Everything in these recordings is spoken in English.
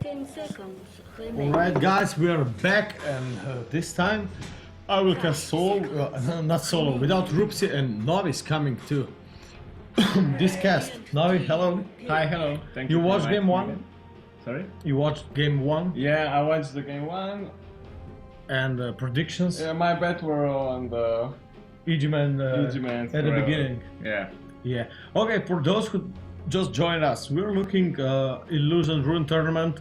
10 seconds Alright guys, we are back, and this time I will cast solo, not solo, without Rupsi, and Novi is coming too. This cast. Novi, hello. Hi, hello. Thank You for watched game inviting me 1? again. Sorry? You watched game 1 Yeah, I watched the game 1. and predictions? Yeah, my bet were on the Egemen Egemen at the forever. beginning. Yeah. Yeah. Okay, for those who just joined us, we're looking Illusion Rune Tournament.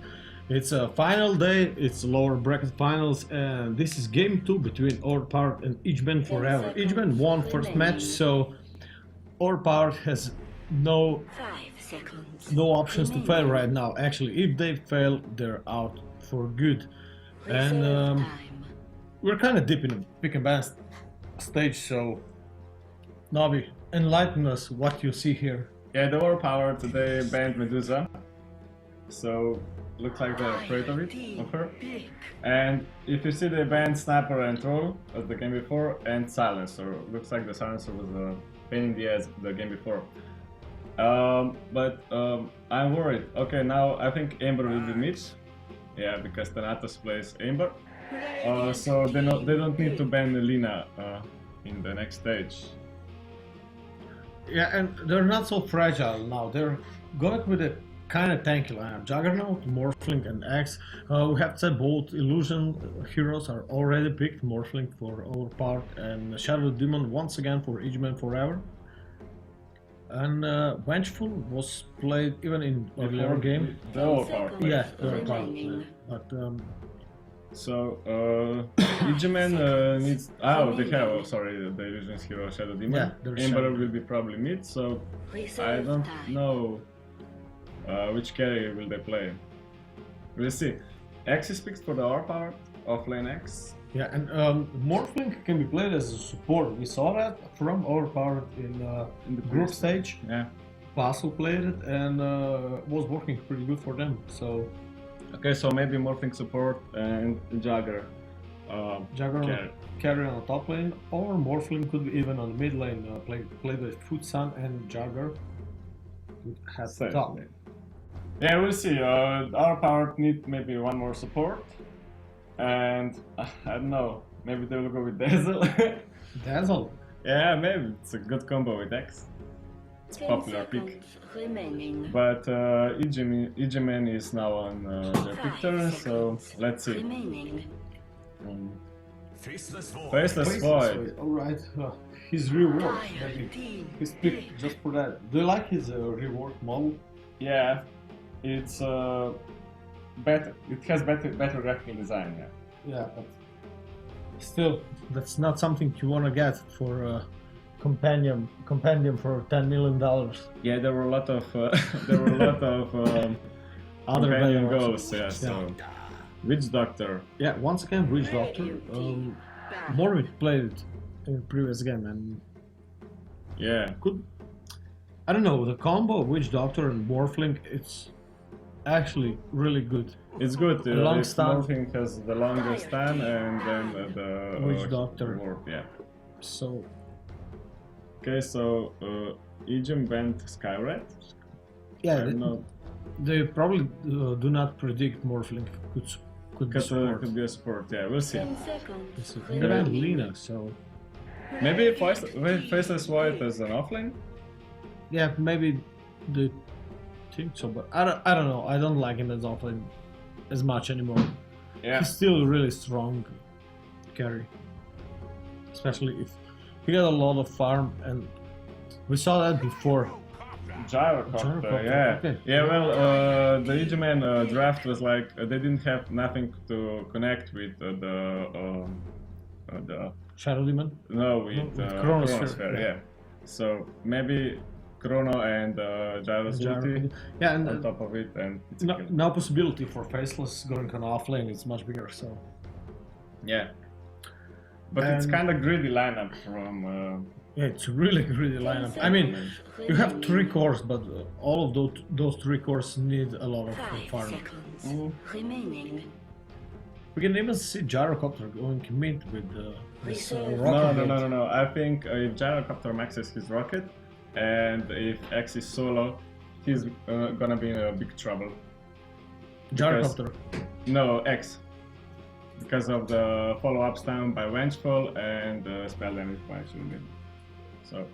It's a final day, it's lower bracket finals, and this is game 2 between Overpowered and Egemen forever. Egemen won first match, so Overpowered has no 5 seconds. no options to fail right now. Actually, if they fail, they're out for good. And Time. we're kind of deep in the pick and ban stage, so Navi, enlighten us what you see here. Yeah, the Overpowered today banned Medusa. So, looks like they're afraid of her. And if you see, they banned Sniper and Troll as the game before, and Silencer. Looks like the Silencer was a pain in the ass the game before. But I'm worried. Okay, now I think Amber will be mid. Yeah, because Thanatos plays Amber. So they don't need to ban Lina in the next stage. Yeah, and they're not so fragile now. They're going with a kind of tanky lineup. Juggernaut, Morphling, and Axe. We have said both Illusion heroes are already picked. Morphling for Overpowered and Shadow Demon once again for Egemen forever. And Vengeful was played even in earlier game. The Overpowered. Yeah, Remaining. but So Egemen needs. Oh, they have. Oh, sorry, the Illusion's hero Shadow Demon. Yeah, there's Amber Shadow. will be probably mid. So I Reserve don't time. know which carry will they play. We'll see. X is picked for the Overpowered offlane X. yeah, and Morphling can be played as a support. We saw that from Overpowered in In the group previous- stage. Yeah. Paso played it and was working pretty good for them. So Okay, so maybe Morphling support and Jagger. Juggernaut carry on the top lane, or Morphling could be even on the mid lane. Play with Foot Sun and Jagger would have Same top. lane. Yeah, we'll see. Our power need maybe one more support, and I don't know. Maybe they will go with Dazzle. Dazzle. Yeah, maybe it's a good combo with X. It's 10 popular pick. seconds remaining. But Egemen is now on their pick turn, so let's see. Remaining. Faceless Faceless Void. Alright, his reward. Maybe his pick just for that. Do you like his reward model? Yeah, it's better. It has better graphical design. Yeah. Yeah, but still, that's not something you want to get for compendium for $10 million. Yeah, there were a lot of Other companion value goals. Yeah, so Witch Doctor. Yeah, once again, Witch Doctor. Morvik played it in the previous game and Yeah, could. I don't know, the combo of Witch Doctor and Morphling, it's actually really good. it's good. Long If stun. Morphing has the longest stun, and then the Witch Doctor. warp. Yeah. So, Okay, so Egemen banned Skyred. yeah, I'm not they probably do not predict Morphling could be because support. could be a support. Yeah, we'll see. 10 seconds So, and then remaining. Lina, so Maybe Faceless Void as an offlane. yeah, maybe they think so, but I don't know. I don't like him as offlane as much anymore. Yeah. He's still really strong carry, especially if he got a lot of farm, and we saw that before. Gyrocopter, Gyrocopter, yeah. okay. Yeah, well, the Egemen draft was like, they didn't have nothing to connect with the Shadow Demon. no, with Chronosphere, Chronosphere, yeah. yeah. So maybe Chrono and Gyro's ulti Yeah, and on top of it, and it's a no, kill. no possibility for Faceless going on offlane. It's much bigger, so Yeah. But it's And- kind of greedy lineup from yeah, it's really greedy lineup. I mean, you have 3 cores, but all of those 3 cores need a lot of 5 farm. seconds remaining. We can even see Gyrocopter going mid with this Reserve. rocket. No. I think if Gyrocopter maxes his rocket, and if X is solo, he's gonna be in a big trouble. Gyrocopter. No, X. Because of the follow-up stun by Vengeful and spell damage by Shielding. So,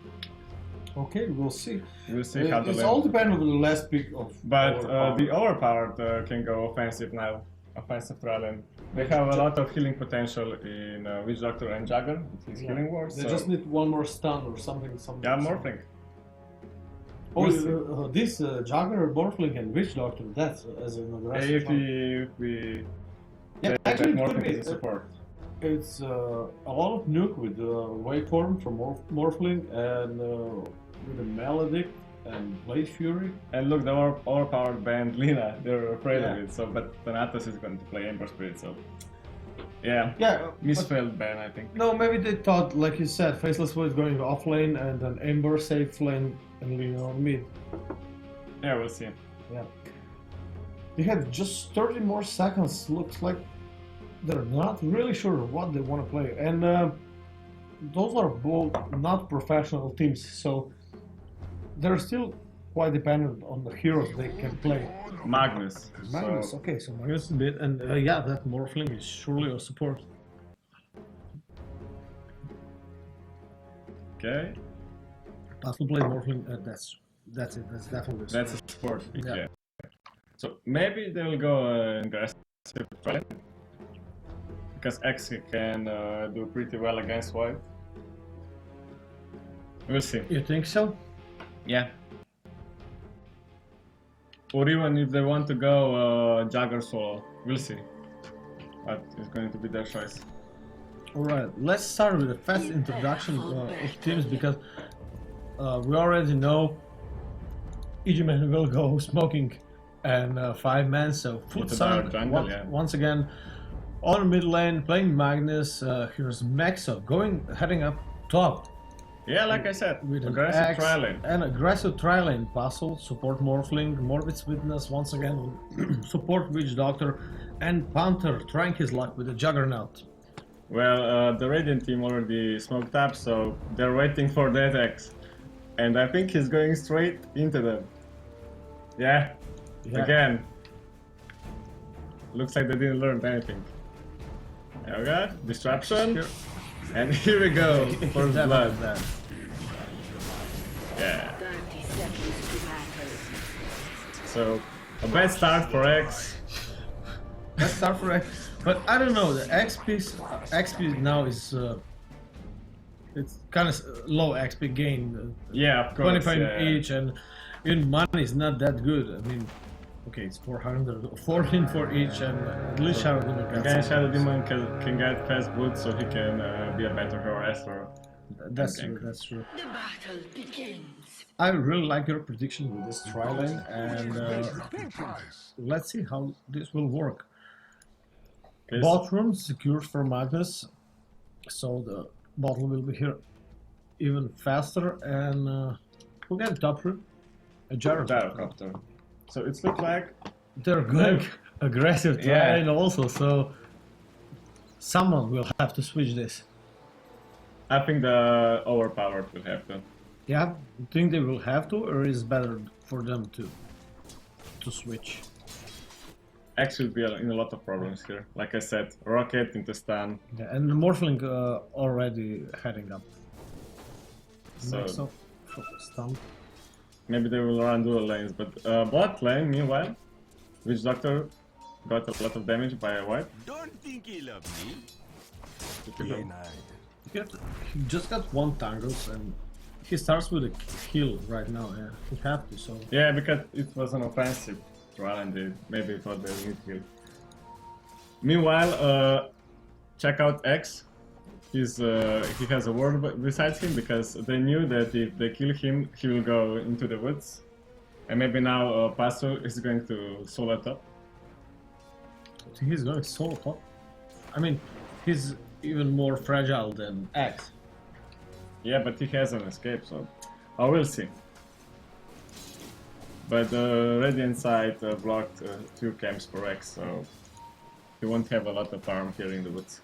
Okay, we'll see. we'll see how the It's lane. all depends on the last pick of. But Overpowered. the Overpowered can go offensive now. Offensive Trallen. They have a lot of healing potential in Witch Doctor and Jagger with his healing ward. They So just need one more stun or something. yeah, Morphling. Oh, We'll see. this Jagger, Morphling, and Witch Doctor. That's as an aggressive. If we Yeah, take actually, that it could Morphling be. as a support. It's a lot of nuke with Waveform from Morphling and with a Maledict and Blade Fury. And look, the overpowered band Lina, they're afraid of Yeah. it. So, but Thanatos is going to play Ember Spirit. So, yeah, Yeah, but misfailed ban, I think. no, maybe they thought, like you said, Faceless Void going off lane and then Ember safe lane and Lina on mid. Yeah, we'll see. Yeah. They have just 30 more seconds. Looks like they're not really sure what they want to play. And those are both not professional teams, so they're still quite dependent on the heroes they can play. Magnus. Magnus, So, okay, so Magnus is a bit, and yeah, that Morphling is surely a support. okay, Battle Blade Morphling, that's it, that's definitely a that's support. a support. Yeah. Yeah. So maybe they'll go aggressive Trallen. Because X can do pretty well against White. We'll see. You think so? Yeah. Or even if they want to go Jagger solo, we'll see. But it's going to be their choice. Alright, let's start with a fast introduction of teams because we already know Egemen will go smoking and 5-man, so Foot Into Sun their jungle, yeah. once again on mid lane playing Magnus. Here's Maxo heading up top Yeah, like I said, with an aggressive axe tri-lane. and aggressive tri-lane puzzle, support Morphling, Morbid's Witness once again, support Witch Doctor, and Panther trying his luck with the Juggernaut. Well, the Radiant team already smoked up, so they're waiting for that X. And I think he's going straight into them. Yeah, Yeah. again. Looks like they didn't learn anything. There we go, disruption. Here. And here we go for Definitely blood. that. Yeah. 30 seconds to battle. So a bad start for X. Let's start for X, but I don't know. The XP now is it's kind of low XP gain, Yeah, of course. 25 yeah. each, and even money is not that good. I mean, okay, it's 400, 14 for each, and at least Shadow Demon can Again, save Shadow us. Demon can get fast boots, so he can be a better harasser. That's Okay. true. That's true. The battle begins. I really like your prediction with this tri-lane, and let's see how this will work. Okay, Bot room secure for Magnus, so the bottle will be here even faster, and we'll get top room, a Gyrocopter. So it looks like They're going aggressive Yeah. tri-lane also, so someone will have to switch this. I think the Overpowered will have to. Yeah, you think they will have to, or is it better for them to switch? X will be in a lot of problems here. Like I said, Rocket into stun. Yeah, and the Morphling already heading up. So So, stun. maybe they will run dual lanes. But bot lane, meanwhile, Witch Doctor got a lot of damage by a White. Don't think he'll love me. Typical. He just got one tangles, and he starts with a kill right now. Yeah, he have to. So Yeah, because it was an offensive trial and they maybe thought they would kill. Meanwhile, check out X. He has a ward besides him because they knew that if they kill him, he will go into the woods. And maybe now Paso is going to solo top. I think he's going solo top. I mean, he's even more fragile than X. Yeah, but he has an escape, so I will see. But the Radiant side blocked 2 camps for X, so he won't have a lot of farm here in the woods.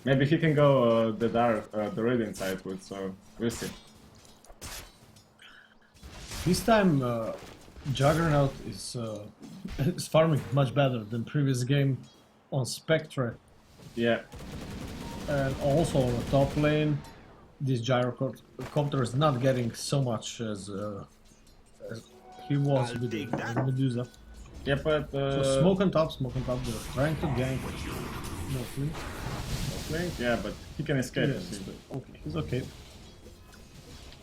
Maybe he can go the Radiant side with, so we'll see. This time, Juggernaut is farming much better than previous game on Spectre, Yeah, and also on the top lane, this gyrocopter is not getting so much as he was with the Medusa. yeah, but So smoke on top, they're trying to gank. No, please. Link, yeah, but he can escape. Yeah, okay, he's okay.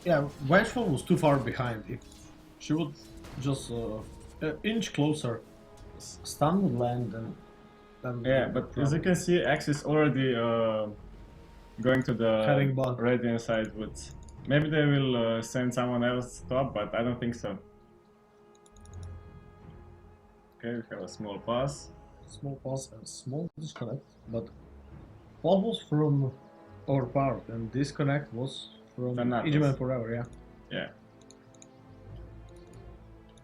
Yeah, Vengeful was too far behind. If she would just an inch closer, stun would land and then Yeah, but as you can see, X is already going to the Heading bot. Radiant side with. Maybe they will send someone else top, but I don't think so. Okay, we have a small pass. small pause and small disconnect, but what was from Overpowered and disconnect was from Thanatos. Egemen forever, yeah. Yeah.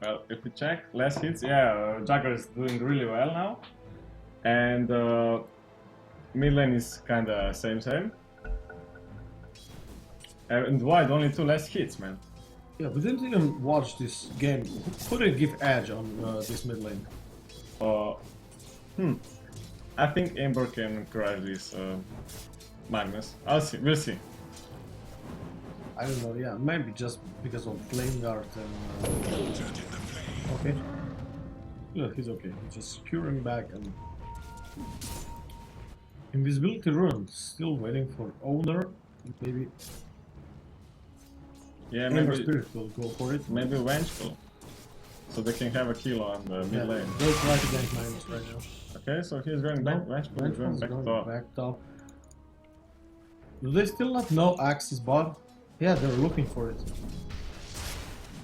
Well, if we check last hits, yeah, Jagger is doing really well now, and mid lane is kinda same. And wide, only 2 less hits, man. Yeah, we didn't even watch this game. Who did give edge on this mid lane? I think Ember can crush this Magnus. We'll see. I don't know, yeah, maybe just because of Flame Guard and... okay. Yeah, he's okay. He's just securing back and... Invisibility rune, still waiting for owner, maybe... Yeah, Ember maybe Spirit will go for it. maybe Vengeful, so they can have a kill on the Yeah, mid lane. they'll try to gank Magnus right now. Okay, so he's going back. Vengeful is going back top. back top. Do they still not know Axe is bot? Yeah, they're looking for it.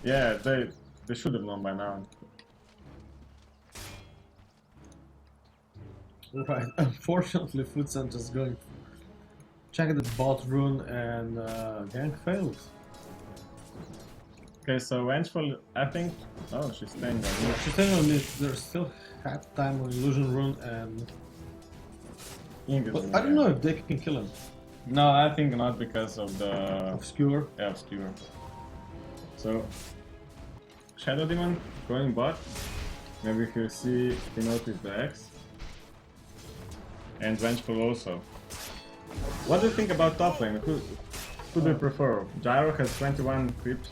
Yeah, they should have known by now. Right, unfortunately Futsan just going check the bot rune and gank failed. Okay, so Vengeful, I think. Oh, she's staying there. Yeah, she's saying on this, there's still half time on illusion rune and... But I don't know if they can kill him. No, I think not because of the Obscure. obscure. So Shadow Demon going bot. Maybe he'll see he noticed the X. And Vengeful also. What do you think about top lane? Who do you prefer? Gyro has 21 creeps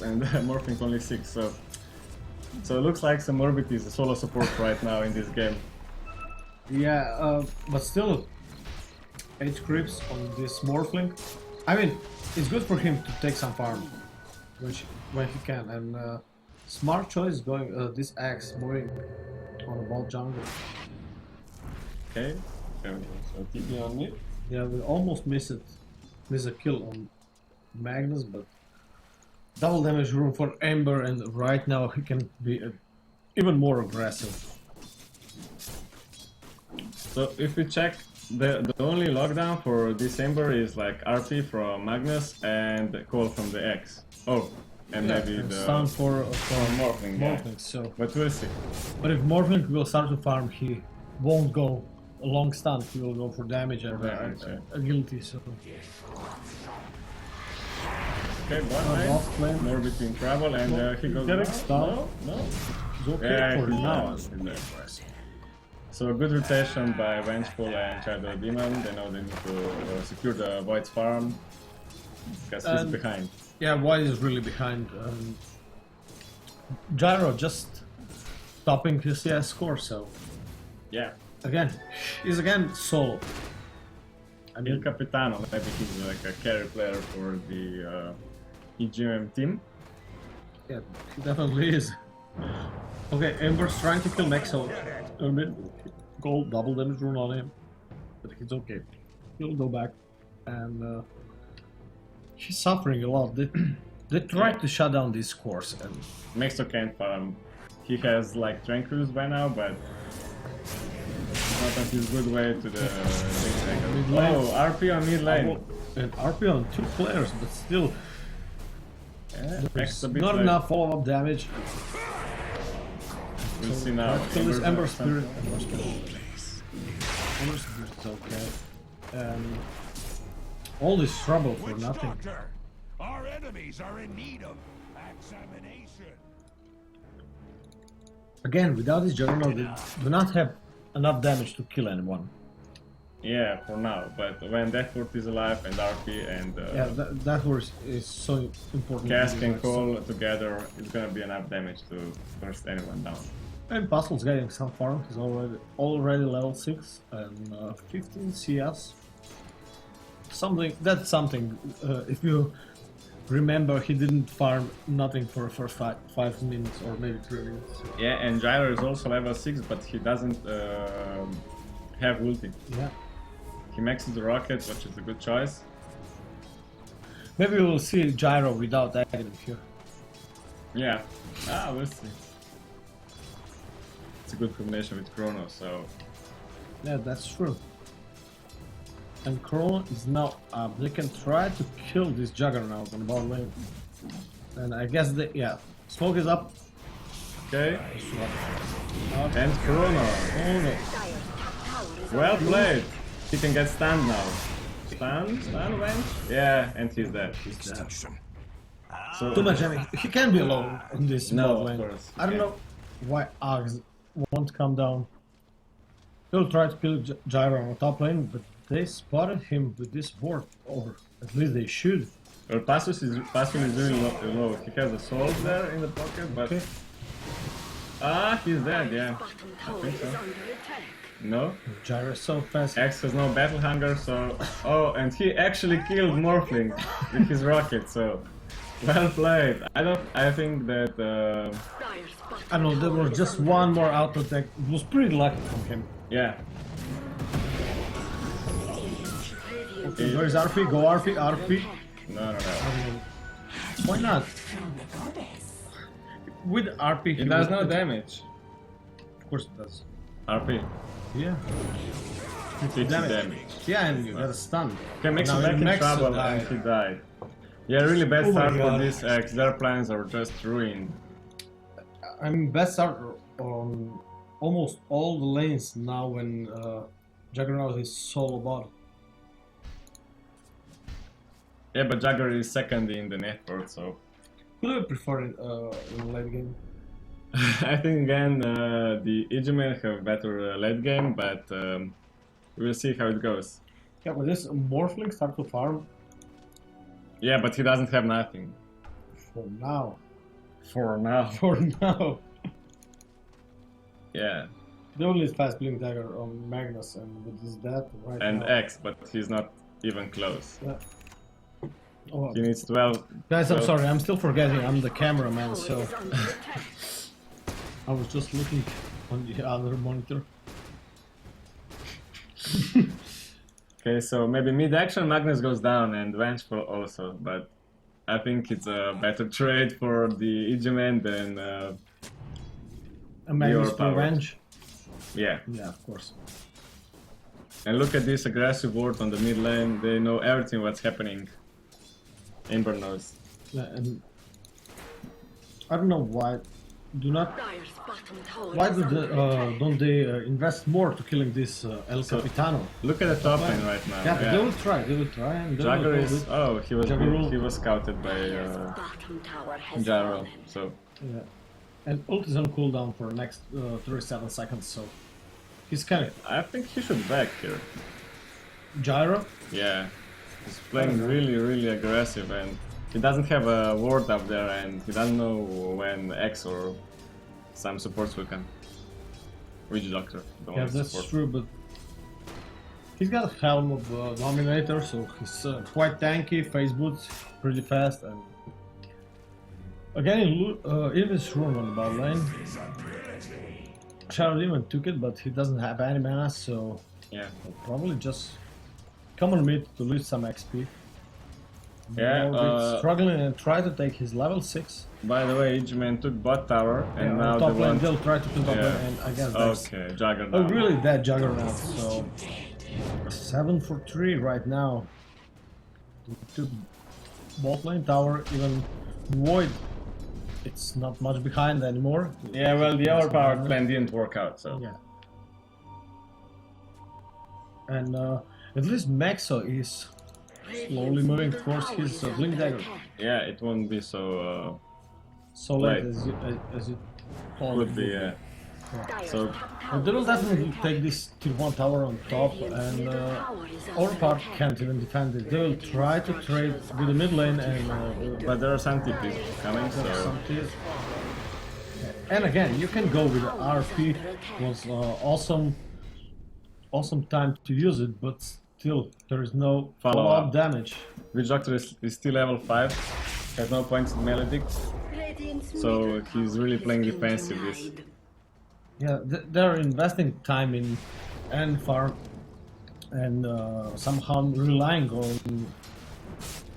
and Morphling only 6, so it looks like some Orbit is a solo support right now in this game. Yeah, but still 8 creeps on this Morphling. I mean, it's good for him to take some farm when he can, and smart choice going this axe moving on the bot jungle. Okay, so TP on me. Yeah, we almost miss a kill on Magnus, but double damage room for Ember, and right now he can be even more aggressive. So if we check, the only lockdown for this Ember is like RP from Magnus and call from the X. Oh, and Yeah, maybe and the stun for Morphling. Yeah. Morphling. So, But we'll see. but if Morphling will start to farm, he won't go a long stun. He will go for damage and damage, yeah. agility. So, Okay, bot bot lane. lane. More between travel and he goes. getting No, stunned. no. he's okay Yeah, for he's now. nice. He's there. So good rotation by Vengeful and Shadow Demon. They know they need to secure the Void's farm because he's And- behind. Yeah, White is really behind. Gyro just stopping his CS score. So Yeah. again, he's again solo. I Il mean, Capitano, maybe he's like a carry player for the Egemen team. yeah, he definitely is. Okay, Ember's trying to kill Nexo. A bit gold double damage rune on him, but he's okay. He'll go back, and he's suffering a lot. They tried to shut down this course, and Mexo can't farm. He has like Tranquilus by now, but not on his good way to the Mid lane. Oh, RP on mid lane. and RP on 2 players, but still Yeah, there's X a bit not late. enough follow-up damage. We'll see now. Kill this Ember Ember's Spirit. Ember Spirit is okay. And all this trouble for nothing. Doctor, our enemies are in need of examination. Again, without this Juggernaut, they do not have enough damage to kill anyone. Yeah, for now. But when Deathward is alive and RP and Yeah, that was is so important. Cask and Call together, it's gonna be enough damage to burst anyone down. And Puzzle's getting some farm. He's already level 6 and 15 CS. That's something. If you remember, he didn't farm nothing for the first 5 minutes or maybe 3 minutes. Yeah, and Gyro is also level 6, but he doesn't have ulti. Yeah. He maxes the rocket, which is a good choice. Maybe we'll see Gyro without Egemen here. Yeah, we'll see. It's a good combination with Chrono, so... Yeah, that's true. And Chrono is now up. They can try to kill this Juggernaut on the bottom lane. And I guess smoke is up. Okay. And Chrono. Oh no. Well played. He can get stunned now. Stun, went? Yeah, and he's dead. So, Too much damage. He can be alone in this No, bot of lane. course, I don't yeah. know why Ags won't come down. He'll try to kill Gyro on the top lane, but they spotted him with this ward, or at least they should. Well, Passus is doing low. He has a soul there in the pocket, but... Okay. He's dead, yeah. Bottom I tower think is so. under attack. No? Gyro is so fast. X has no battle hunger, so... Oh, and he actually killed Morphling with his rocket, so... Well played. I think that... Dire's bottom I know there tower was is just under one more attack. auto attack. It was pretty lucky from him. Yeah. Okay, where is RP? Go RP, RP. No. Why not? With RP, It does no damage. Of course it does. RP. Yeah. 50 damage. Yeah, and you got a stun. Okay, makes Now him back in Max trouble died. and he died. Yeah, really bad Oh my start for God. this X. Their plans are just ruined. I mean, best start on almost all the lanes now when Juggernaut is solo bot. Yeah, but Jagger is second in the network, so... Who do you prefer in the late game? I think again the Egemen have better late game, but we'll see how it goes. Yeah, but this Morphling start to farm Yeah, but he doesn't have nothing. for now. For now. For now. Yeah. The only fast blink dagger on Magnus, and with his death right And now. X, but he's not even close. Yeah. Oh, He needs 12. guys, I'm 12. sorry, I'm still forgetting I'm the cameraman, Tower so is under attack. I was just looking on the other monitor. Okay, so maybe mid-action Magnus goes down and Vengeful also, but I think it's a better trade for the Egemen than... A Magnus Overpowered. revenge. yeah. Yeah, of course. And look at this aggressive ward on the mid lane, they know everything what's happening. Ember knows. Yeah, and I don't know why. Do not. Dire's bottom tower Why is do under attack. don't they invest more to killing this El So- Capitano? Look at the top lane right now. Yeah, but they will try. They will try, and they Jagger will is... Oh, he was scouted by Bottom tower has Gyro, fallen. so... Yeah. And ult is on cooldown for the next 37 seconds, so he's kind of I think he should back here. Gyro. Yeah. He's playing really aggressive and he doesn't have a ward up there and he doesn't know when X or some supports will come. Witch Doctor. The Yeah, only that's support. true, but he's got a helm of Dominator, so he's quite tanky, phase boots, pretty fast, and again, even Shroom on the bot lane. Shadow Demon took it, but he doesn't have any mana, so Yeah. he'll probably just come on mid to lose some XP. Yeah, Morbic struggling and try to take his level 6. By the way, Egemen took bot tower and Yeah, now on they top lane, want... they'll try to kill top Yeah. lane, and I guess that's Okay, Jagger a now. really dead Juggernaut, so 7 for 3 right now. Took bot lane tower, even Void, it's not much behind anymore. Yeah, well, the overpowered plan didn't work out, so... Yeah. And at least Maxo is slowly moving towards his blink dagger. Yeah, it won't be so... So late Right. as you call Would it. be, So They will definitely take this tier 1 tower on top, and Overpowered can't even defend it. They will try to trade with the mid lane, and but there are some TPs coming, so some tiers. And again, you can go with the RP. Was awesome time to use it, but still there is no follow-up damage. Witch Doctor is still level 5, has no points in melee, so he's really playing defensive this. Yeah, they're investing time in and farm, and somehow relying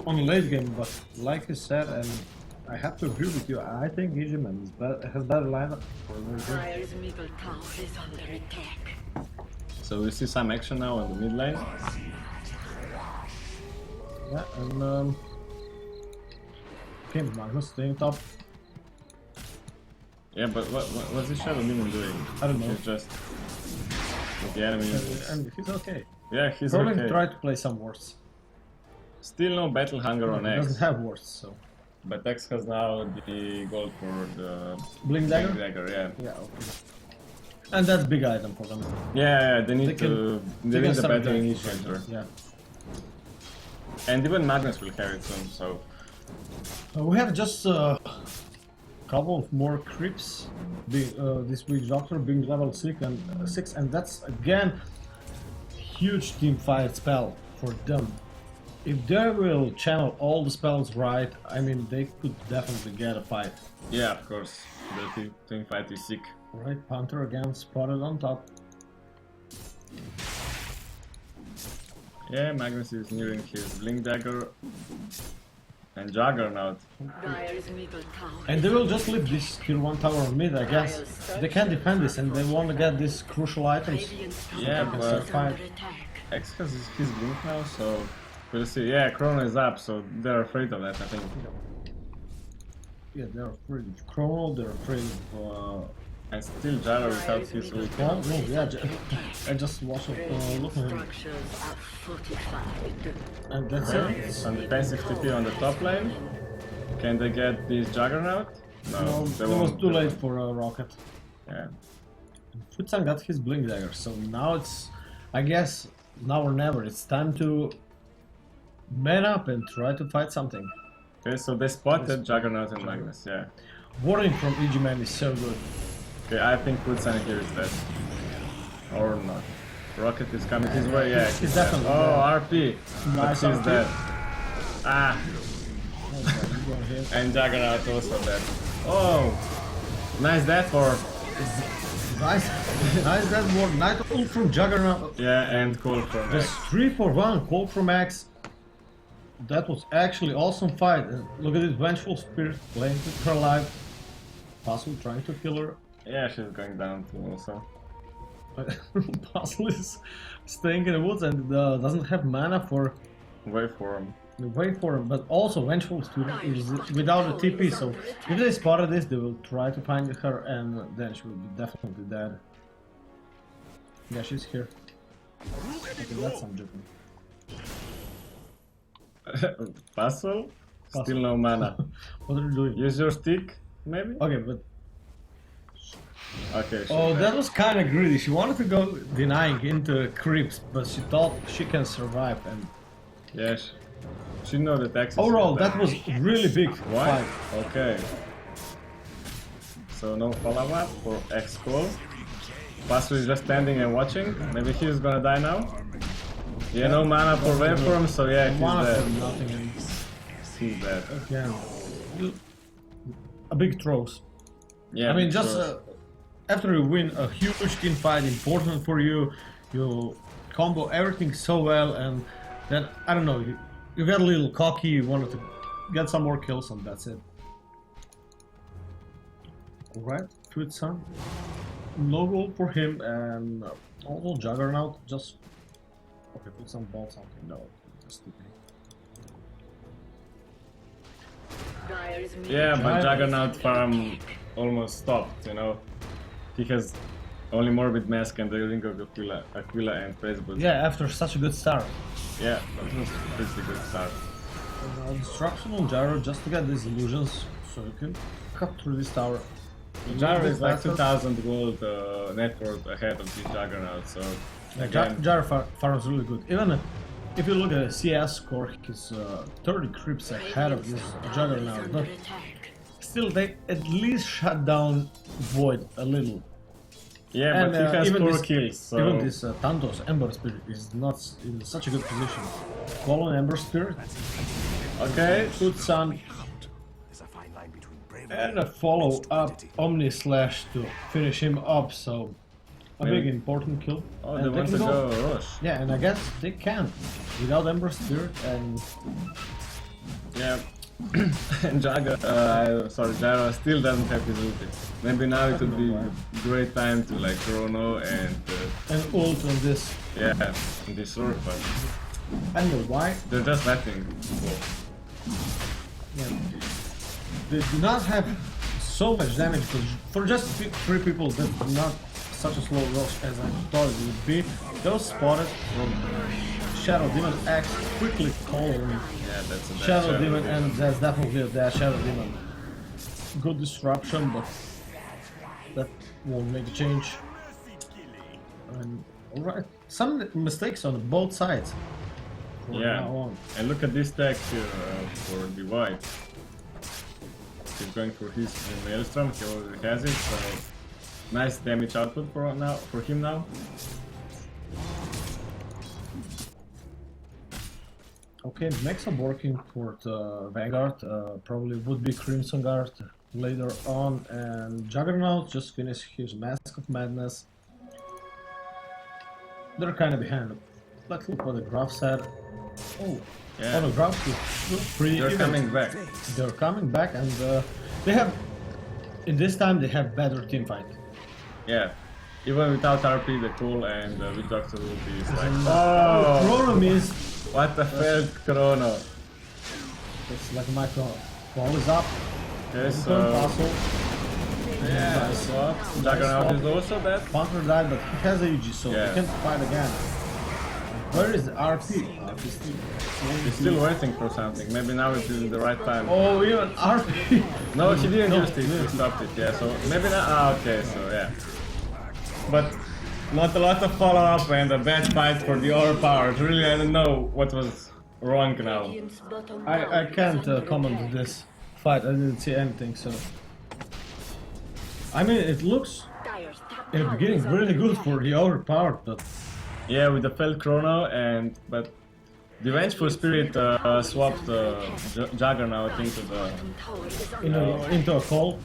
on late game. But like you said, and I have to agree with you, I think Egemen has better lineup for Dire's middle tower is under attack. So we see some action now on the mid lane. Yeah, and okay, Magnus staying top. Yeah, but what's this Shadow Minion doing? I don't know. He's just with the enemy. And he's okay. Yeah, he's Probably okay. try to play some wards. Still no battle hunger on He X. doesn't have wards, so. But X has now the gold for the Blink dagger? yeah. Yeah, okay. And that's big item for them. Yeah, they need They they need can the better start initiator. Yeah. And even Magnus will carry it soon, so We have just a couple of more creeps. This Witch Doctor being level 6, and that's again huge team fight spell for them. If they will channel all the spells right, I mean they could definitely get a fight. yeah, of course. The team fight is sick. Right, Panther again spotted on top. Yeah, Magnus is nearing his Blink Dagger and Juggernaut. Dire's middle tower. And they will just leave this tier 1 tower on mid, I guess. They can defend this and they want to get these crucial items. Yeah, Can but start fight. Under attack. X has his Blink now, so we'll see. Yeah, Chrono is up, so they're afraid of that, I think. Yeah, they're afraid of Chrono, they're afraid of And still Gyro without his ult. oh, no, yeah, I just watched it, look at him. Structures are fortified. And that's it. Some defensive TP on the top lane. Can they get this Juggernaut? No, they it was won't. too late for a rocket. Yeah. Futsan got his Blink Dagger, so now it's, I guess, now or never. It's time to man up and try to fight something. Okay, so they spotted Juggernaut and Magnus, yeah. Warning from Egemen is so good. Okay, I think Futsan here is dead. Or not. Rocket is coming his way, yeah. He's definitely Oh, RP! Nice But he's RP. dead. Ah! Go ahead. And Juggernaut also dead. Oh! Nice death for... Nice, nice that word. Night ult from Juggernaut. Yeah, and Call from This X. 3 for 1 call from X. That was actually awesome fight. And look at this Vengeful Spirit playing with her life. Puzzle trying to kill her. Yeah, she's going down too also. But Puzzle is staying in the woods and doesn't have mana for Wait for him. the way for him. But also Vengeful Spirit is without a TP. So if they spotted this, they will try to find her and then she will be definitely dead. Yeah, she's here. Okay, that's some joking. Puzzle? Still no mana. What are you doing? Use your stick, maybe? Okay, but Okay, she's oh, dead. that was kind of greedy. She wanted to go denying into creeps, but she thought she can survive. And Yes. She know that X is overall, dead. that was really big Why? fight. Okay. So no follow-up for X call. Pastor is just standing and watching. Maybe he's gonna die now. Yeah, no mana for Waveform, so yeah, he's Mana for dead. nothing. And He's dead. again, a big throws. Yeah, I mean, because- just after you win a huge team fight, important for you, you combo everything so well, and then I don't know, you got a little cocky. You wanted to get some more kills, and that's it. Alright, Futsan. No goal for him, and also Juggernaut just... Okay, put some balls on him. No, just TP. Dire's middle Yeah, but Giant- Juggernaut farm almost stopped, you know. He has only Morbid Mask and the Ring of Aquila and Praise Boost. Yeah, after such a good start. Yeah, that was a pretty good start. Destruction on Gyro just to get these illusions, so you can cut through this tower. Gyro is like faster. 2000 gold net worth ahead of this Juggernaut, so again, Gyro farms really good. Even if you look at the CS score, he's 30 creeps ahead of this Juggernaut, but still they at least shut down Void a little. yeah, but he has 4 kills, so even this Tantos Ember Spirit is not in such a good position. Call on Ember Spirit, okay. Good Sun, and a follow up Omni Slash to finish him up. So a big important kill. Oh, And they want to can go rush. Yeah, and I guess they can without Ember Spirit and Yeah. And Gyro still doesn't have his ulti. Maybe now it would be a great time to like Chrono and ult on this. yeah, this sword, but I don't know why. they're just letting go. Yeah. They do not have so much damage because for just 3 people that's not such a slow rush as I thought it would be. Those spotted from Shadow Demon X quickly calling Yeah, that's a bad Shadow Demon, and that's definitely a dash Shadow Demon. Good disruption, but that won't make a change. And alright, some mistakes on both sides. From Yeah, now on. and look at this tag here for the white. He's going for his Maelstrom, he already has it, so nice damage output for him now. Okay, next up working for the Vanguard, probably would be Crimson Guard later on, and Juggernaut just finished his Mask of Madness. They're kind of behind. Let's look what the graph said. Oh, Yeah. on the graph it's pretty They're even. coming back. They're coming back, and they have, in this time they have better team fight. Yeah, even without RP, the cool and with Doctor Ulti is like, Oh, oh, Chrono means what a failed Chrono. it's like my ball is up. Okay, Turn so Castle. yeah, Nice. swap. Juggernaut is also dead. Panther died, but he has AG, so Yeah. he can fight again. Where is the RP? He's still waiting for something. Maybe now it is the right time. Oh, even RP! No, he didn't No, use it. He stopped it. Yeah, so maybe not. Ah, okay, so yeah. But not a lot of follow-up and a bad fight for the Overpowered. Really, I don't know what was wrong now. I can't comment on this fight, I didn't see anything, so... I mean, it looks in the beginning really good for the Overpowered, but... Yeah, with the failed Chrono but the Vengeful Spirit swapped Juggernaut into the into a call.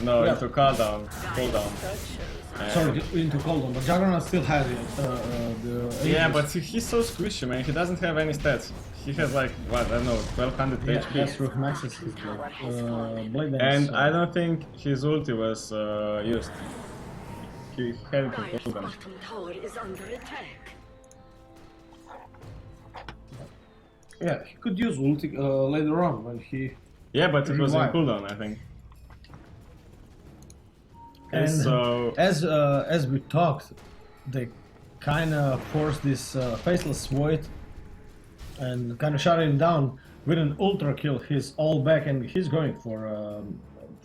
Yeah. into cooldown. Sorry, into cooldown, but Juggernaut still has it. Yeah, but he's so squishy, man. He doesn't have any stats. He has like what, I don't know, 1200 Yeah, HP. that's through maxes his blade dance. And so- I don't think his ulti was used. He had it in Dire's cooldown. bottom tower is under attack. Yeah, he could use ulti later on when he... Yeah, but it was in Revive. cooldown, I think. Okay, And so as we talked, they kind of forced this faceless void and kind of shut him down with an ultra kill. He's all back and he's going for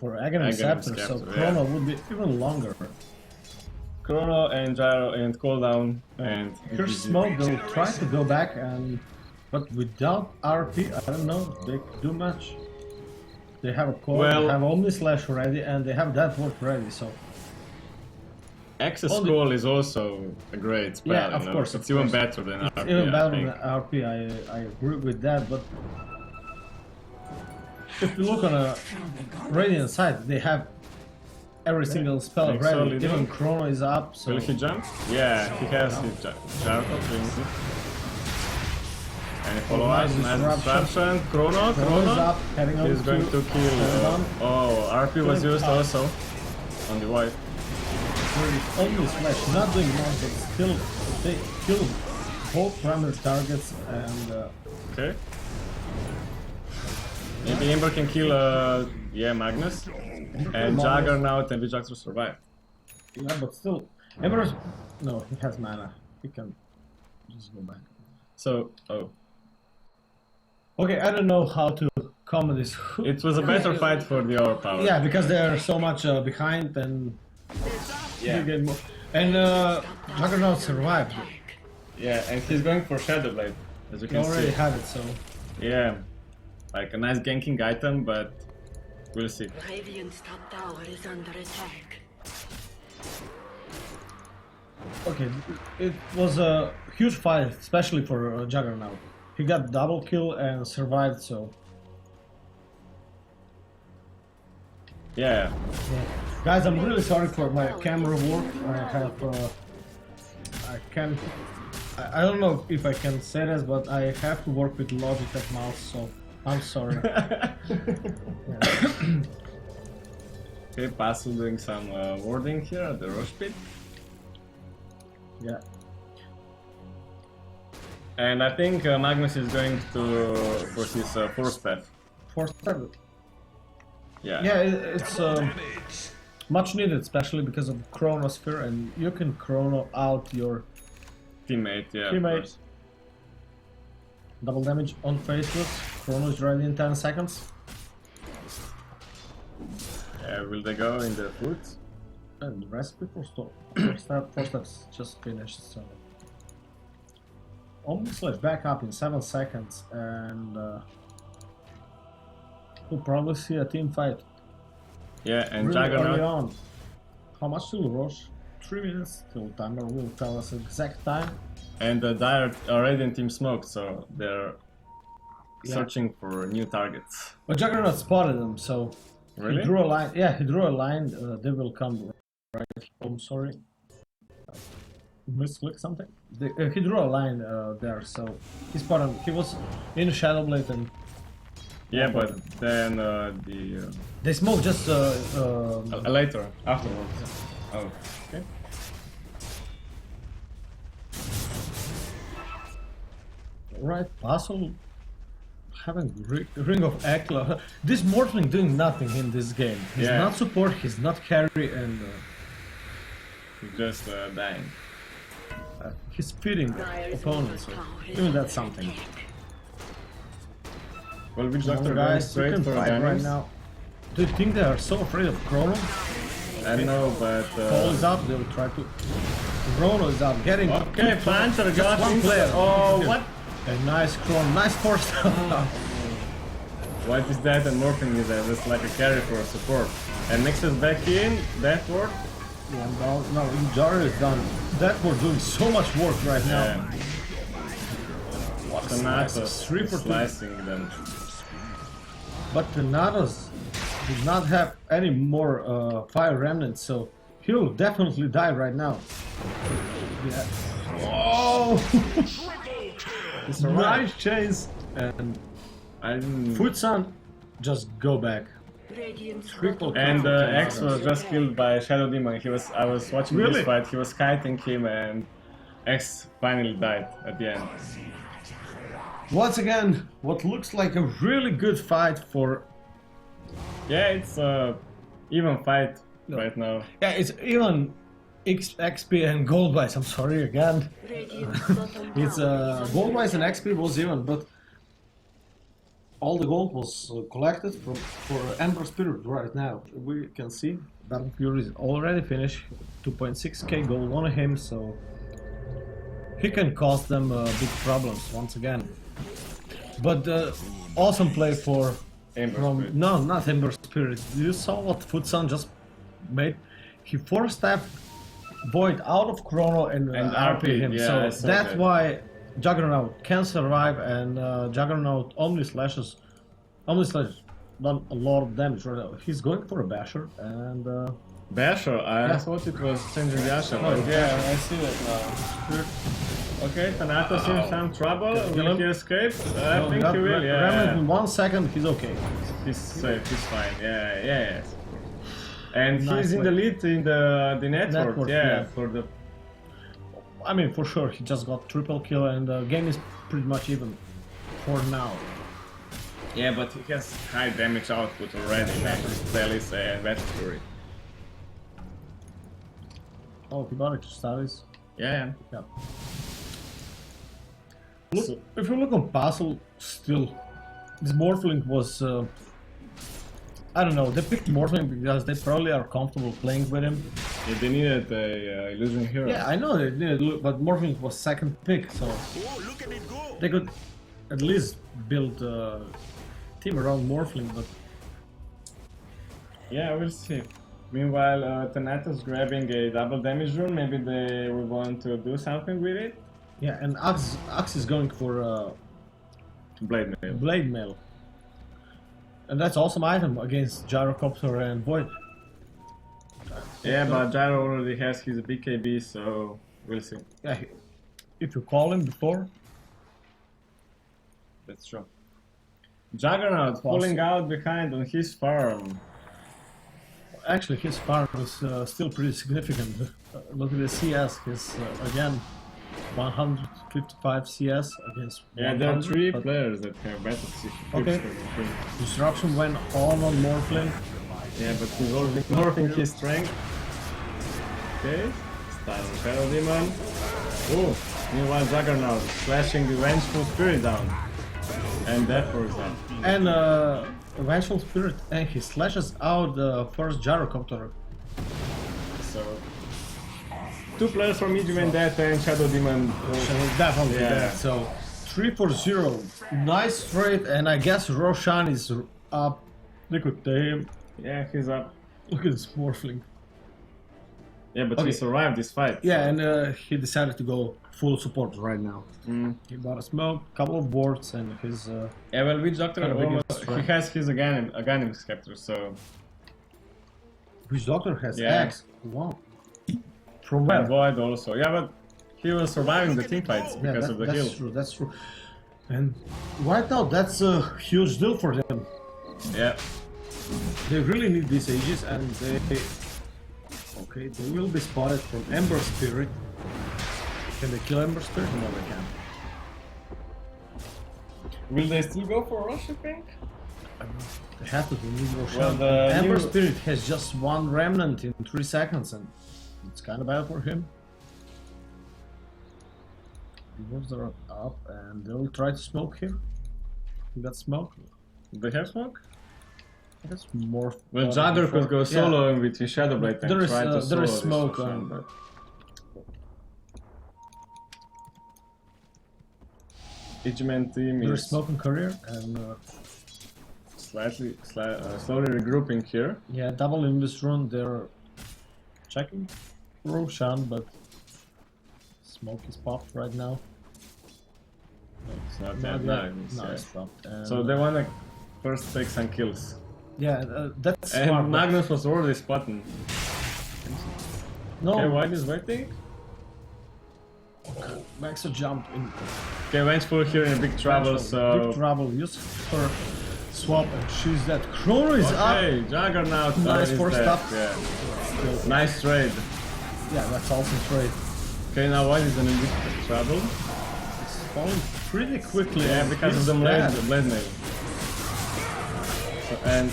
Egemen Scepter, so Scepter, Chrono yeah. would be even longer. Chrono and Gyro and cooldown and Here's Smoke, they'll try to go back, but without RP, I don't know if they could do much. They have a core, Well- they have Omni Slash ready, and they have that word ready, so... Access Only- Call is also a great spell. Yeah, of you know? course, It's of even course. better than RP. Even I better think. than RP, I agree with that, but if you look on a Radiant side, they have every single spell Think ready. solid, Even yeah. Chrono is up, so Will he jump? Yeah, he has his Gyro brings it. And he follow Nice us, nice disruption. disruption. Chrono, Chrono is Chrono. up, heading on He's going to kill. Down. RP was used also on the white. There is only Slash, not doing much, but still they kill both primary targets and Okay. Maybe Ember can kill Magnus. And Magnus. Juggernaut and Vijax will survive. yeah, but still, Ember's no, he has mana, he can just go back. So, oh. Okay, I don't know how to comment this. It was a better fight for the Overpowered. Yeah, because they are so much behind and Yeah. and Juggernaut survived. Yeah, and he's going for Shadow Blade, as you He can already see. had it, so Yeah, like a nice ganking item, but we'll see. Radiant's top tower is under attack. okay. It was a huge fight, especially for Juggernaut. He got double kill and survived, so Yeah, yeah. Guys, I'm really sorry for my camera work. I have I can't. I don't know if I can say this, but I have to work with Logitech mouse, so I'm sorry. okay, Puzzle doing some warding here at the Rush Pit. Yeah. And I think Magnus is going to for his first path. Fourth step. Yeah. Yeah, it's much needed, especially because of Chronosphere, and you can chrono out your Teammate, yeah. of Teammate. course. double damage on faceless. Chrono is ready in 10 seconds. Will they go in the foot? And the recipe for stop. Four steps just finished, so. Almost like back up in 7 seconds, and we'll probably see a team fight. Yeah, and Really early Juggernaut. on. How much till Rush? 3 minutes till timer will tell us exact time. And Dire already in Team Smoke, so they're Yeah. searching for new targets. But Juggernaut spotted them, so Really? he drew a line. Yeah, he drew a line. They will come right. I'm sorry. Misclick something. He drew a line there, so he spotted him. He was in Shadowblade and Yeah, but then they smoked just later, afterwards. Oh, okay. right. Puzzle having Ring of Ekla. This Morphling doing nothing in this game. He's Yeah. not support. He's not carry, and He's just dying. he's feeding opponents. So even that's something. Well, which Come on, doctor going guys, you straight can for fight right Dynamics? now. Do you think they are so afraid of Chrono? I know, but Call is up, they will try to. Chrono is up, getting. okay, Panther Just got one into- player. Oh, what? A nice Chrono, nice force. What is that? And Morphing is just like a carry for support. And mixes back in, backward. Yeah, no, Jar is done. That we're doing so much work right now. Yeah. Thanatos 3 for 2. slicing them. But Thanatos did not have any more fire remnants, so he'll definitely die right now. Yeah. Whoa! Nice chase! And I didn't... Futsan, just go back. Radiant's Triple And kill. X was just killed by Shadow Demon. I was watching Really? this fight. He was kiting him, and X finally died at the end. Once again, what looks like a really good fight for. Yeah, it's a even fight right now. Yeah, it's even XP and gold wise. I'm sorry again. Radiant's bottom It's tower is gold under wise and XP was even, but all the gold was collected for Ember Spirit right now. We can see Battle Fury is already finished. 2.6k gold on him, so he can cause them big problems once again. But awesome play for Ember from Spirit. no, not Ember Spirit. You saw what Futsan just made. He force-tapped Void out of Chrono and RP him. yeah, I So saw that's that. why Juggernaut can survive, and Juggernaut only slashes done a lot of damage right now. He's going for a basher, and Basher, I Yeah. thought it was changing Yasha, but yeah, I see that now. Okay, Thanatos in some trouble. Will he escape? I think he will, Remnant in yeah. 1 second, he's okay. He's safe, he's fine, yeah, yes. And Nice he's in the play. lead in the network, Network, yeah, yeah. for the... I mean, for sure, he just got triple kill, and the game is pretty much even for now. Yeah, but he has high damage output already, like Bellis and Battle Fury. Oh, he got it to Stalis. Yeah, Yeah. Look, if you look on Puzzle, still this Morphling was, I don't know, they picked Morphling because they probably are comfortable playing with him. Yeah, they needed a illusion hero. Yeah, I know they did, but Morphling was second pick, so they could at least build a team around Morphling, but Yeah, we'll see. Meanwhile, Thanatos grabbing a double damage rune. Maybe they will want to do something with it. yeah, and Axe is going for Blade mail. Blade Mail. And that's awesome item against Gyrocopter and Void. Yeah, but Gyro already has his BKB, so we'll see. Yeah, if you call him before, That's true. Juggernaut pulling out behind on his farm. actually his farm is still pretty significant. Look at the CS, his again 155 CS against Yeah, there are 100, three but players that have better Okay. Disruption went on Morphling. Yeah, but he's already morphing his strength. Okay, style Shadow Demon. Oh, meanwhile Juggernaut slashing the Vengeful Spirit down. And that for example. And Vengeful Spirit, and he slashes out the first Gyrocopter. So, two players from Egemen dead and Shadow Demon. Definitely Yeah. dead. So 3-4-0, nice trade, and I guess Roshan is up. Look at him. Yeah, he's up. Look at this Morphling. Yeah, but Okay. he survived this fight. Yeah, and he decided to go full support right now. Mm. He bought a smoke, couple of wards, and his. Yeah, well, Witch Doctor Kind of almost, biggest he strength. has his Aghanim Scepter, so. Witch Doctor has Yeah. X. Wow. From And where? Void also. Yeah, but he was surviving the team fights Yeah, because of the that's heal. true. That's true. And right now, that's a huge deal for them. Yeah. They really need these ages, and they. Okay, they will be spotted from Ember Spirit. Can they kill Ember Spirit? No, they can't. Will they still go for Rush, you think? They have to do Roshan. Well, the Ember new- Spirit has just one remnant in 3 seconds, and it's kind of bad for him. Dwarves are up, and they will try to smoke him. You got smoke? They have smoke? That's more. Well, Jagger could go solo with his Shadow Blade and There is, try to there solo is this smoke Roshan, on. but Egemen team There is is smoke on career, and slowly regrouping here. yeah, double in this run. They're checking Roshan, but smoke is popped right now. It's not Not that yet. nice. No, yeah. it's popped. And, So they wanna first take some kills. yeah, that's And smart. but- Magnus was already spotting. No, Okay, White is waiting. Maxo jumped in. Okay, Vengeful here in big trouble, Big so. trouble. Use her swap, and she's dead. Chrono is up. Okay, Juggernaut Nice is force dead. stop. Yeah. Nice trade. Yeah, that's awesome trade. Okay, now White is in a big trouble. It's falling pretty quickly. Yeah, and because he's of the dead. blade mail. So, and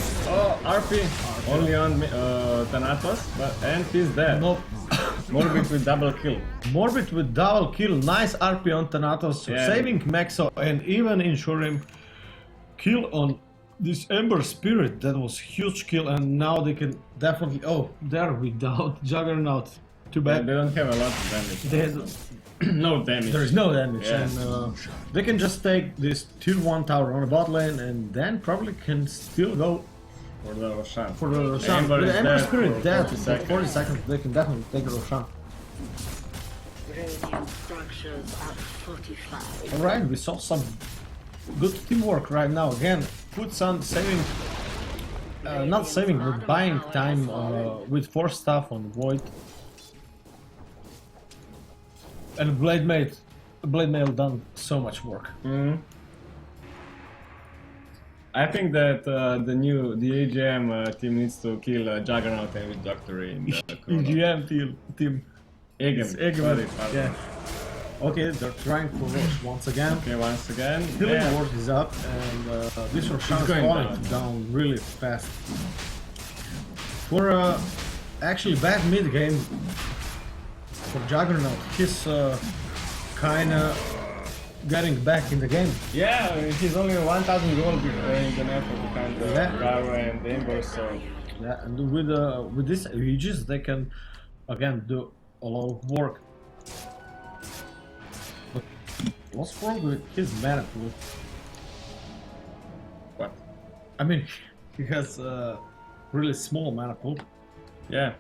RP only on Thanatos, and he's dead. Nope. Morbid with double kill. Morbid with double kill. Nice RP on Thanatos, Yeah. saving Maxo and even ensuring kill on this Ember Spirit. That was huge kill, and now they can definitely. Oh, they're without Juggernaut. Too Yeah, bad. they don't have a lot of damage. They had, No damage. there is no damage, Yeah. and they can just take this tier 1 tower on the bot lane, and then probably can still go For the Roshan. for the Roshan. Ember With is the Ember dead Spirit for dead, 40 but seconds. 40 seconds they can definitely take the Roshan. Radiant structures at 45. Alright, we saw some good teamwork right now. Again, Futsan saving, not saving, but buying time with 4 stuff on Void. And Blade Mail done so much work. Mhm. I think that the AGM team needs to kill Juggernaut and with Doctor in the corner. EGM team. It's Egemen. Egemen. Sorry, pardon. Yeah. Okay, they're trying for Roche once again. Okay, once again. Healing Yeah. ward is up, and this Roshan is going falling down really fast. For actually bad mid game for Juggernaut, he's kinda getting back in the game. Yeah, he's only 1,000 gold in the network behind the Yeah. Gyro and the Ember, so Yeah, and with this Aegis, they can again do a lot of work. But what's wrong with his mana pool? what? I mean, he has a really small mana pool. Yeah,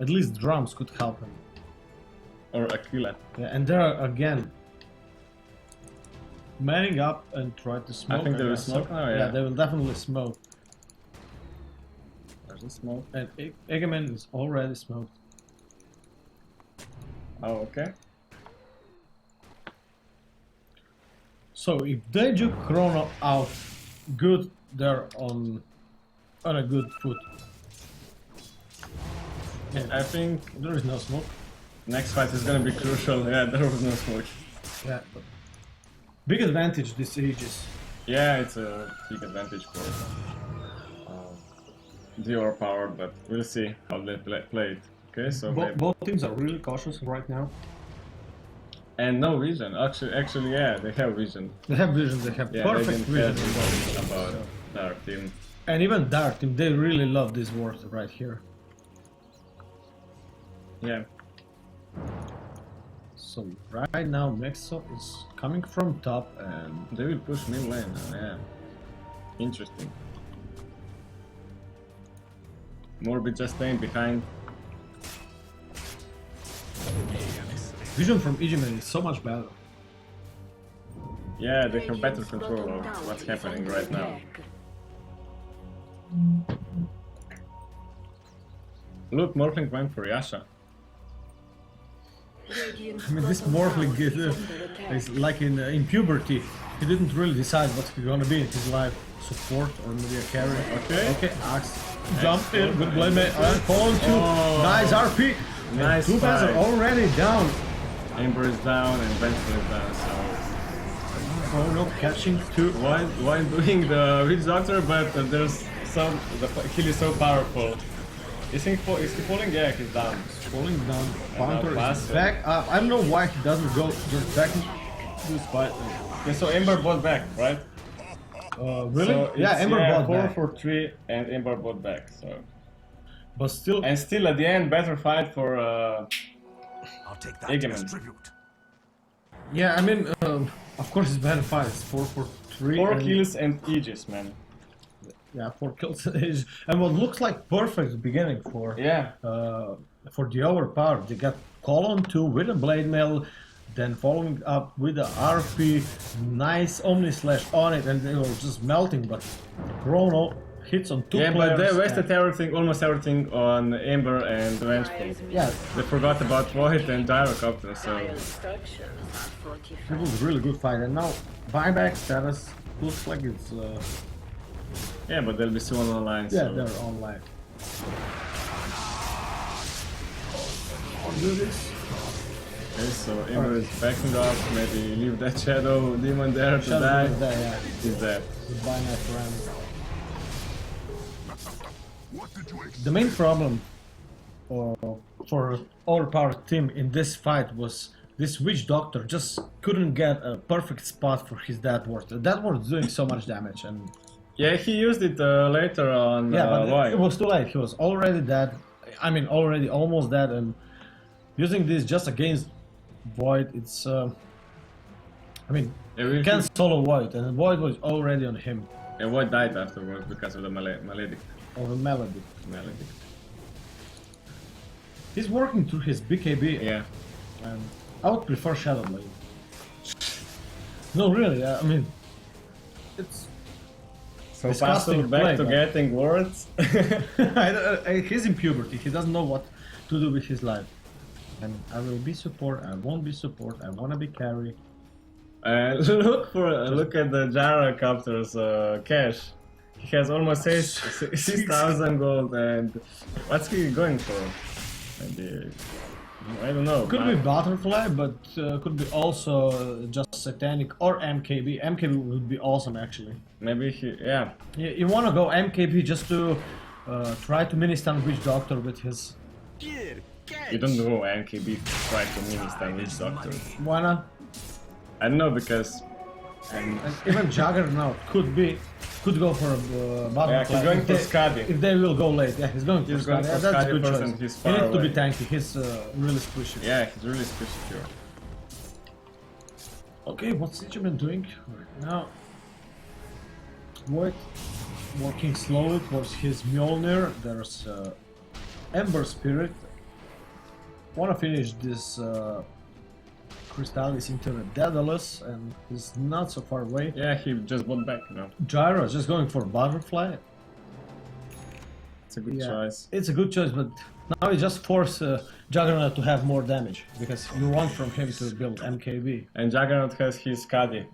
At least drums could help him. or Aquila. Yeah, and they're again manning up and try to smoke. think they will guess. smoke now, Yeah, yeah. they will definitely smoke. There's a smoke. And Egemen is already smoked. Oh, okay. So if they do Chrono out good, they're on a good foot. I think There is no smoke. next fight is gonna be crucial. Yeah, there was no smoke. Yeah, but big advantage this Aegis. Yeah, it's a big advantage for the Overpowered, but we'll see how they play it. Okay, so maybe. Both teams are really cautious right now. And no vision. Actually, yeah, they have vision. They have vision. They have Yeah, perfect they vision. didn't care about our team. And even Dark team, they really love this word right here. Yeah. So right now Mexo is coming from top and They will push mid lane now, yeah. Interesting. Morbid just staying behind. vision from Egemen is so much better. Yeah, they have better control of what's happening right now. Look, Morphling went for Yasha. I mean, this Morphling is like in puberty. He didn't really decide what he's gonna be in his life. Support or maybe a carry. Okay. Okay, Axe. Jump in, good play, mate. Fallen two. Oh. Nice RP. Nice Two guys are fight. already down. Ember is down and Venture is down, so... Oh no, catching two. Why doing the Witch Doctor, but there's some... The heal is so powerful. Is he falling? Yeah, he's down. Falling down. Panther is Pass. back. I don't know why he doesn't go just back into this fight. Okay, so Ember bought back, right? Really? So Yeah, it's, Ember bought 4 back. for 3 and Ember bought back, so... But still, And still at the end, better fight for I'll take that Egemen. as tribute. yeah, I mean, of course it's better fight. It's 4 for 3. 4 and- kills and Aegis, man. Yeah, 4 kills. And what looks like perfect beginning for Yeah. the Overpowered. They got Colon 2 with a Blade Mail, then following up with the RP, nice Omni Slash on it, and they were just melting. But Chrono hits on 2 Yeah, players. but they wasted and- everything, almost everything on Ember and Vengeful. Yeah, They forgot about Void and Gyrocopter, so... Dire structures are it fortified. was a really good fight. And now buyback status looks like it's Yeah, but they'll be soon online, yeah, so... they're online. Do this. Okay, so Ember is backing up, maybe leave that Shadow Demon there to die. Shadow there, yeah. He's dead. Goodbye, my friend. What did you expect? The main problem for Overpowered team in this fight was this Witch Doctor just couldn't get a perfect spot for his Death Ward. The Death Ward is doing so much damage, and Yeah, he used it later on yeah, but Void. it was too late. He was already dead. I mean, already almost dead, and using this just against Void, it's. I mean, Yeah, you can't solo Void, and Void was already on him. And Void died afterwards because of the Maledict. Or a Melody. Maledict. He's working through his BKB. Yeah. And I would prefer Shadow Blade. No, really. I mean, it's So disgusting Pastor back play, to but- getting words. he's in puberty. He doesn't know what to do with his life. And I will be support. I won't be support. I wanna be carry. Look at the Gyrocopter's cash. He has almost 6,000 gold, and what's he going for? Maybe, I don't know. Could be Butterfly, but could be also just Satanic or MKB. MKB would be awesome, actually. Maybe he, yeah. You wanna go MKB just to try to mini-stun Witch Doctor with his... You don't know MKB try to mini-stun Witch Doctor. Why not? I don't know because. And even Juggernaut could go for a bottom Yeah, he's flag going if for they- Skadi. If they will go late, yeah, he's going for He's going Skadi. for Yeah, that's a Skadi good first choice. and he's He far needs to be away. tanky. He's really squishy. Yeah, he's really squishy here. Okay, what's Egemen doing right now? Void working slowly towards his Mjolnir. There's Ember Spirit. Wanna finish this Crystallis into the Daedalus, and he's not so far away. Yeah, he just bought back, you know. Gyro is just going for Butterfly. It's a good Yeah, choice. it's a good choice, but now you just force Juggernaut to have more damage because you want from him to build MKB. And Juggernaut has his Skadi.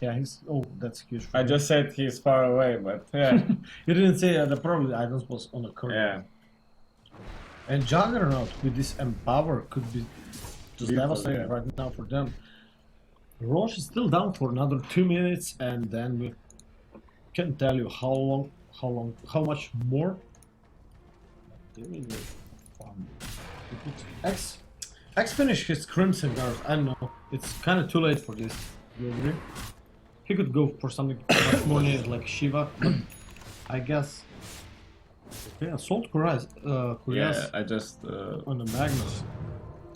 Yeah, he's that's huge. For I him. just said he's far away, but yeah. You didn't say the problem items was on the corner. Yeah. And Juggernaut with this Empower could be just Beautiful, devastating yeah. right now for them. Roche is still down for another 2 minutes, and then we can tell you how much more. X finished his Crimson Guard. I don't know. It's kind of too late for this. You agree? He could go for something much more needed like Shiva, but I guess. Yeah, Assault Cuirass. Yeah, I just On the Magnus.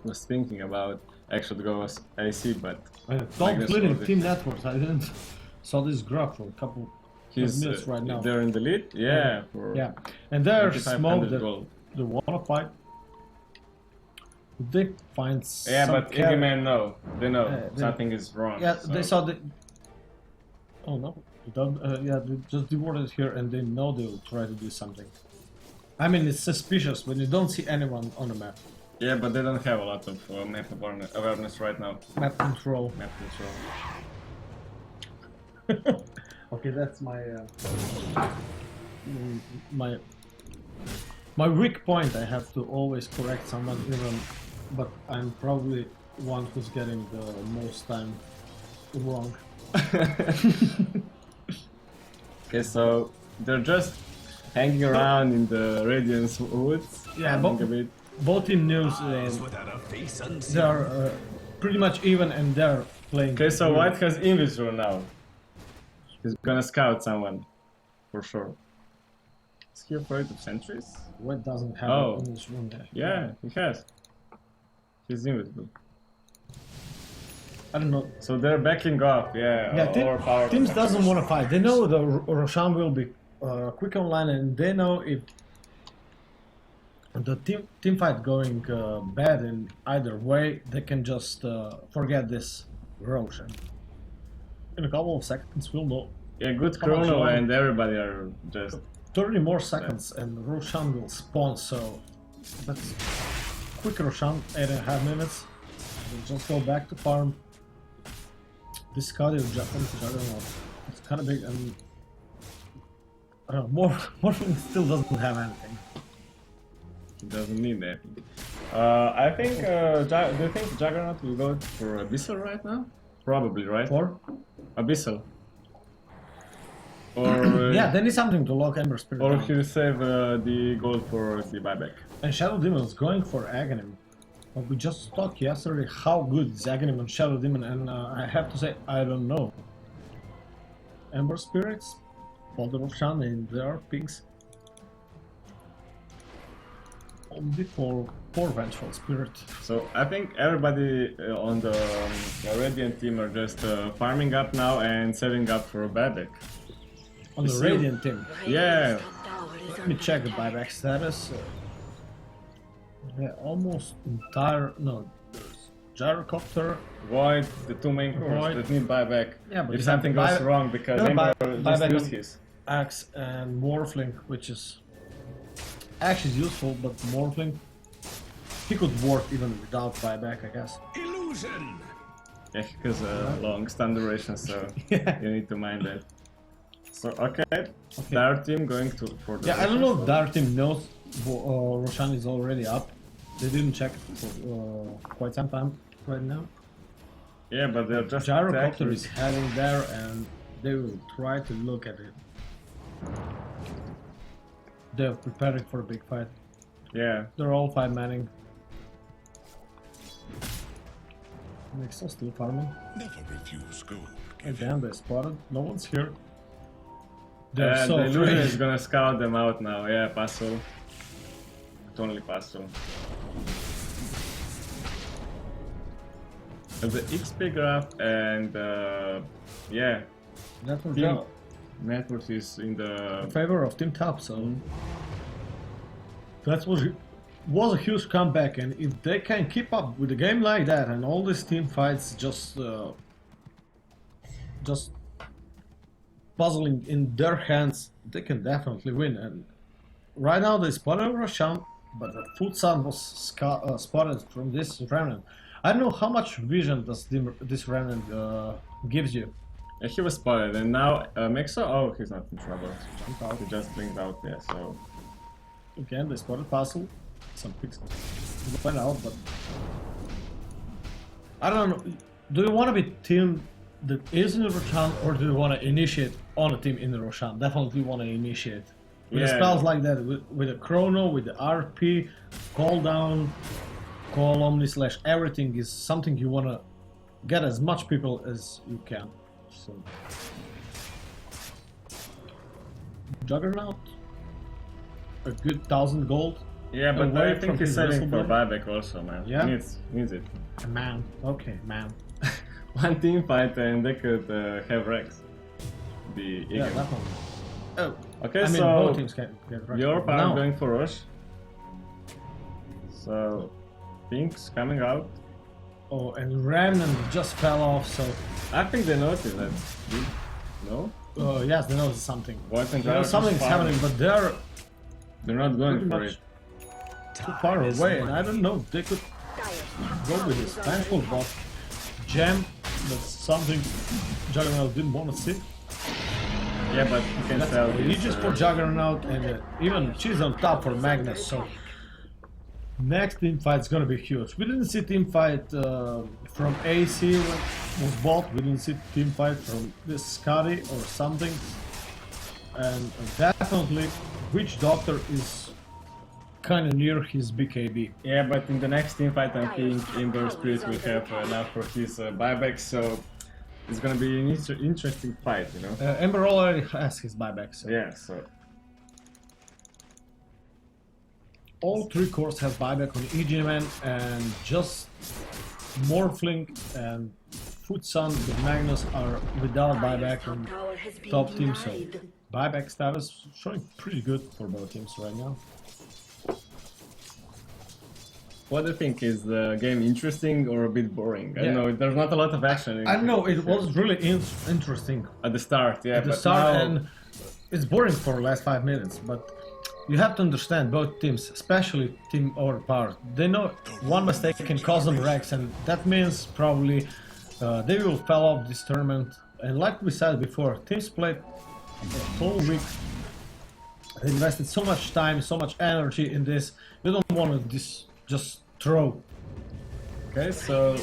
was thinking about actually go as AC, but Don't Magnus split in already- team networks. I didn't saw this graph for a couple he's minutes right now. they're in the lead. Yeah, for Yeah, and there's 2500 smoke that gold. they wanna fight. They find Yeah, some but carry- Egemen know. They know they- something is wrong. Yeah, so. they saw the. Oh no, they don't. Yeah, they just devoted here, and they know they will try to do something. I mean, it's suspicious when you don't see anyone on the map. Yeah, but they don't have a lot of map awareness right now. Map control. Map control. Okay, that's my my weak point. I have to always correct someone, even, but I'm probably one who's getting the most time wrong. Okay, so they're just hanging around in the Radiance Woods. Yeah, farming but- a bit. Both team news Eyes without a face unseen. they are pretty much even, and they're playing. Okay, so White has Invisor now. He's gonna scout someone, for sure. Is he afraid of sentries? White doesn't have Oh. it in this room there. Yeah, he has. He's invisible. I don't know. So they're backing off, yeah. Yeah, Overpowered. teams doesn't want to fight. They know the Roshan will be quick online, and they know if the team fight going bad in either way, they can just forget this Roshan. In a couple of seconds, we'll know. Yeah, good How much chrono long? and everybody are just... 30 more seconds, and Roshan will spawn. So that's quick Roshan, 8.5 minutes. We'll just go back to farm. This Skadi of Juggernaut, it's kind of big, and I don't know, Morphling still doesn't have anything. He doesn't need that. I think... do you think Juggernaut will go for Abyssal right now? Probably, right? For? Abyssal. Or... Yeah, they need something to lock Ember Spirit Or down. he'll save the gold for the buyback. And Shadow Demon is going for Egemen. But we just talked yesterday how good is Egemen and Shadow Demon, and I have to say, I don't know. Ember Spirits, Bother of Shan, and their pings. Only for Vengeful Spirit. So I think everybody on the Radiant team are just farming up now and saving up for a buyback. On the You see- Radiant team. Yeah. Let me check the buyback status. Yeah, almost entire. No, there's Gyrocopter. Void, the two main cores Void. that need buyback. Yeah, but if you something have goes buy- wrong, because no, Ember buy- just buyback lose on- his. Axe and Morphling, which is actually useful, but Morphling, he could work even without buyback, I guess. Illusion. Yeah, because long stun duration, so Yeah. you need to mind that. So okay, their team going to for the. Yeah, I don't know if their team knows Roshan is already up. They didn't check for quite some time right now. Yeah, but they're just Gyrocopter attacking. is heading there, and they will try to look at it. They're preparing for a big fight. Yeah, They're all 5-manning. Nexus still farming. Never refuse gold. Again, they spotted. No one's here. The They're so illusion afraid. is gonna scout them out now. Yeah, Puzzle. It's only Puzzle. The XP graph and yeah, That was Team in Networks is in the favor of Team Top, so that was a huge comeback. And if they can keep up with a game like that and all these team fights just puzzling in their hands, they can definitely win. And right now they spotted Roshan, but the Food Sun was spotted from this Remnant. I don't know how much vision does this Remnant gives you. yeah, he was spotted and now Mexo, oh, he's not in trouble. Jump out. He just blinked out, yeah, so Again, they spotted Puzzle. Some picks went out, but I don't know. Do you want to be team that is in the Roshan, or do you want to initiate on a team in the Roshan? Definitely want to initiate. With Yeah. spells like that, with the Chrono, with the RP, call down, call Omni slash everything is something you want to get as much people as you can. So Juggernaut, a good 1,000 gold. yeah, but Away I think from he's his selling for wrestleblade. buyback also, man. Yeah? Needs it. Man, okay, man. One team fight and they could have Rex. The Yeah, Egemen. definitely. Oh, Okay, I mean, so both teams can get right. your part Now, going for Rush. So Pink's coming out. oh, and Remnant just fell off, so I think they noticed that. No? yes, they know something. What and Something's happening, but they're they're not going pretty for much it. too far away, and I don't know. They could go with this thankful bot jam. That's something Juggernaut didn't want to see. Yeah, but you can tell He this, just for Juggernaut, and even she's on top for Magnus. So next team fight is gonna be huge. We didn't see team fight from AC was bot. We didn't see team fight from this Scotty or something. And definitely, Witch Doctor is kind of near his BKB. Yeah, but in the next team fight, I think Indoor Spirit will have enough for his buyback, so it's gonna be an interesting fight, you know? Ember already has his buyback, so Yeah, so all three cores have buyback on Egemen, and just Morphling and Food Sun with Magnus are without buyback on top team, so buyback status showing pretty good for both teams right now. what do you think? Is the game interesting or a bit boring? I don't Yeah. know, there's not a lot of action in I don't know, it was really interesting at the start, yeah, at the but start, now, and it's boring for the last 5 minutes, but you have to understand both teams, especially Team Overpowered. They know one mistake can cause them wrecks, and that means probably they will fall off this tournament. And like we said before, teams played a whole week. They invested so much time, so much energy in this. You don't want to just throw. okay, so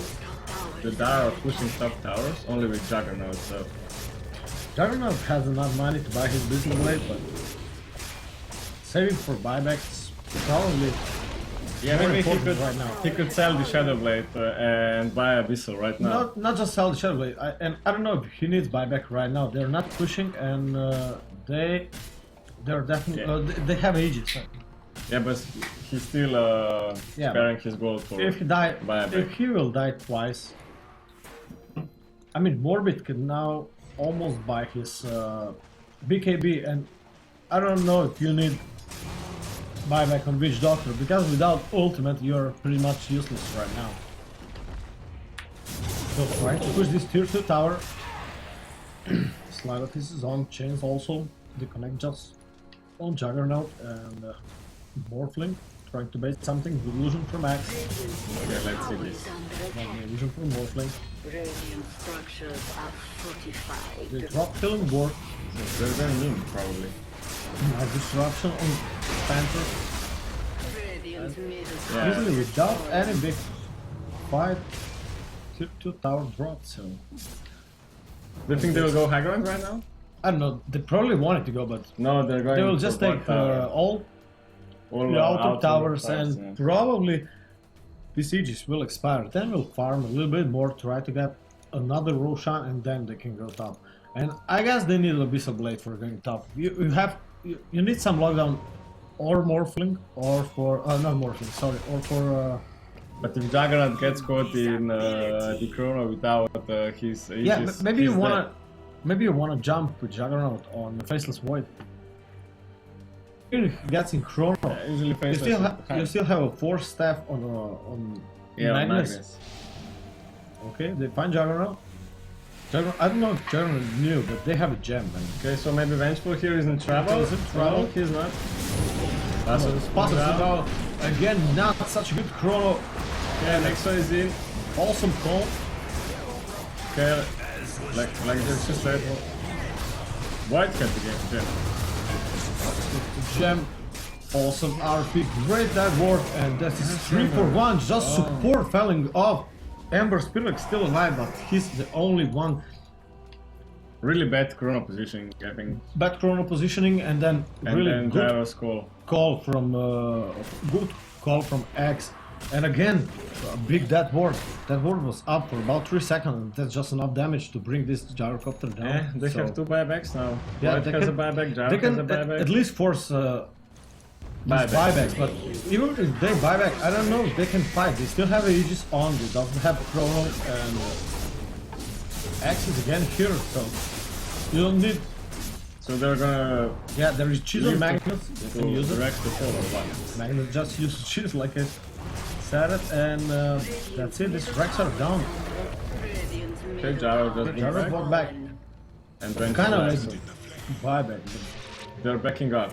the Dar are pushing top towers only with Juggernaut, so Juggernaut has enough money to buy his business blade, but saving for buybacks probably yeah, more maybe he important could right now. he could sell the Shadow Blade and buy a Abyssal right now. Not just sell the Shadow Blade, and I don't know if he needs buyback right now. They're not pushing, and they're definitely they have ages. Yeah, but he's still Yeah, sparing his gold for If he die, buyback. if he will die twice, I mean Morbid can now almost buy his BKB, and I don't know if you need buyback on Witch Doctor, because without ultimate you're pretty much useless right now. So trying to push this tier 2 tower. Slide of his is on, chains also, the connect just on Juggernaut, and Morphling trying to bait something, with illusion from Max, Yeah, let's see this. illusion from Morphling. Radiant structures are fortified. The drop killing board, They're very mean, probably. disruption on Panther, Radiant middle Yeah. easily without any big fight. Tier 2 tower drop, so Do you think they will go high ground right now? I don't know, they probably wanted to go, but No, they're going they will for just bot take tower. all All the outer outer towers, towers, and yeah. probably These Aegis will expire, then we'll farm a little bit more, try to get another Roshan, and then they can go top. And I guess they need Abyssal Blade for going top. You need some lockdown or Morphling, or for not Morphling, sorry, or for But if Juggernaut gets caught in the Chrono without his Aegis, yeah, maybe he's you wanna jump with Juggernaut on the Faceless Void. If he gets in Chrono, usually you still have a 4 staff on Magnus. Okay, they find Juggernaut. I don't know if Juggernaut knew, but they have a gem. And Okay, so maybe Vengeful here is in trouble. Is in trouble? No, he's not. Passes again, not such a good Chrono. Yeah, next one is in. Awesome call. Okay, like just said. White cat again. Yeah. Gem. Awesome RP. Great that work, and that is 3 for 1. Just support falling off. Ember Spirit still alive, but he's the only one. Really bad Chrono positioning, I think. Bad Chrono positioning, and then really then good Gyro's call. good call from X. And again, big that ward. That ward was up for about 3 seconds, and that's just enough damage to bring this gyrocopter down. Yeah, they have 2 buybacks now. Yeah, White has a buyback, Gyro they has can a buyback. at least force Buyback. buybacks, but even if they buyback, I don't know if they can fight. They still have Aegis on, they don't have Chrono, and X is again here, so you don't need. So they're gonna Yeah, there is Chisel use Magnus, you can use it. direct the fall or what? Magnus just uses Chisel like I said it, and that's it. These Rex are down. Okay, Gyro just Gyro back. brought back. And then Kind of like buyback. they're backing up.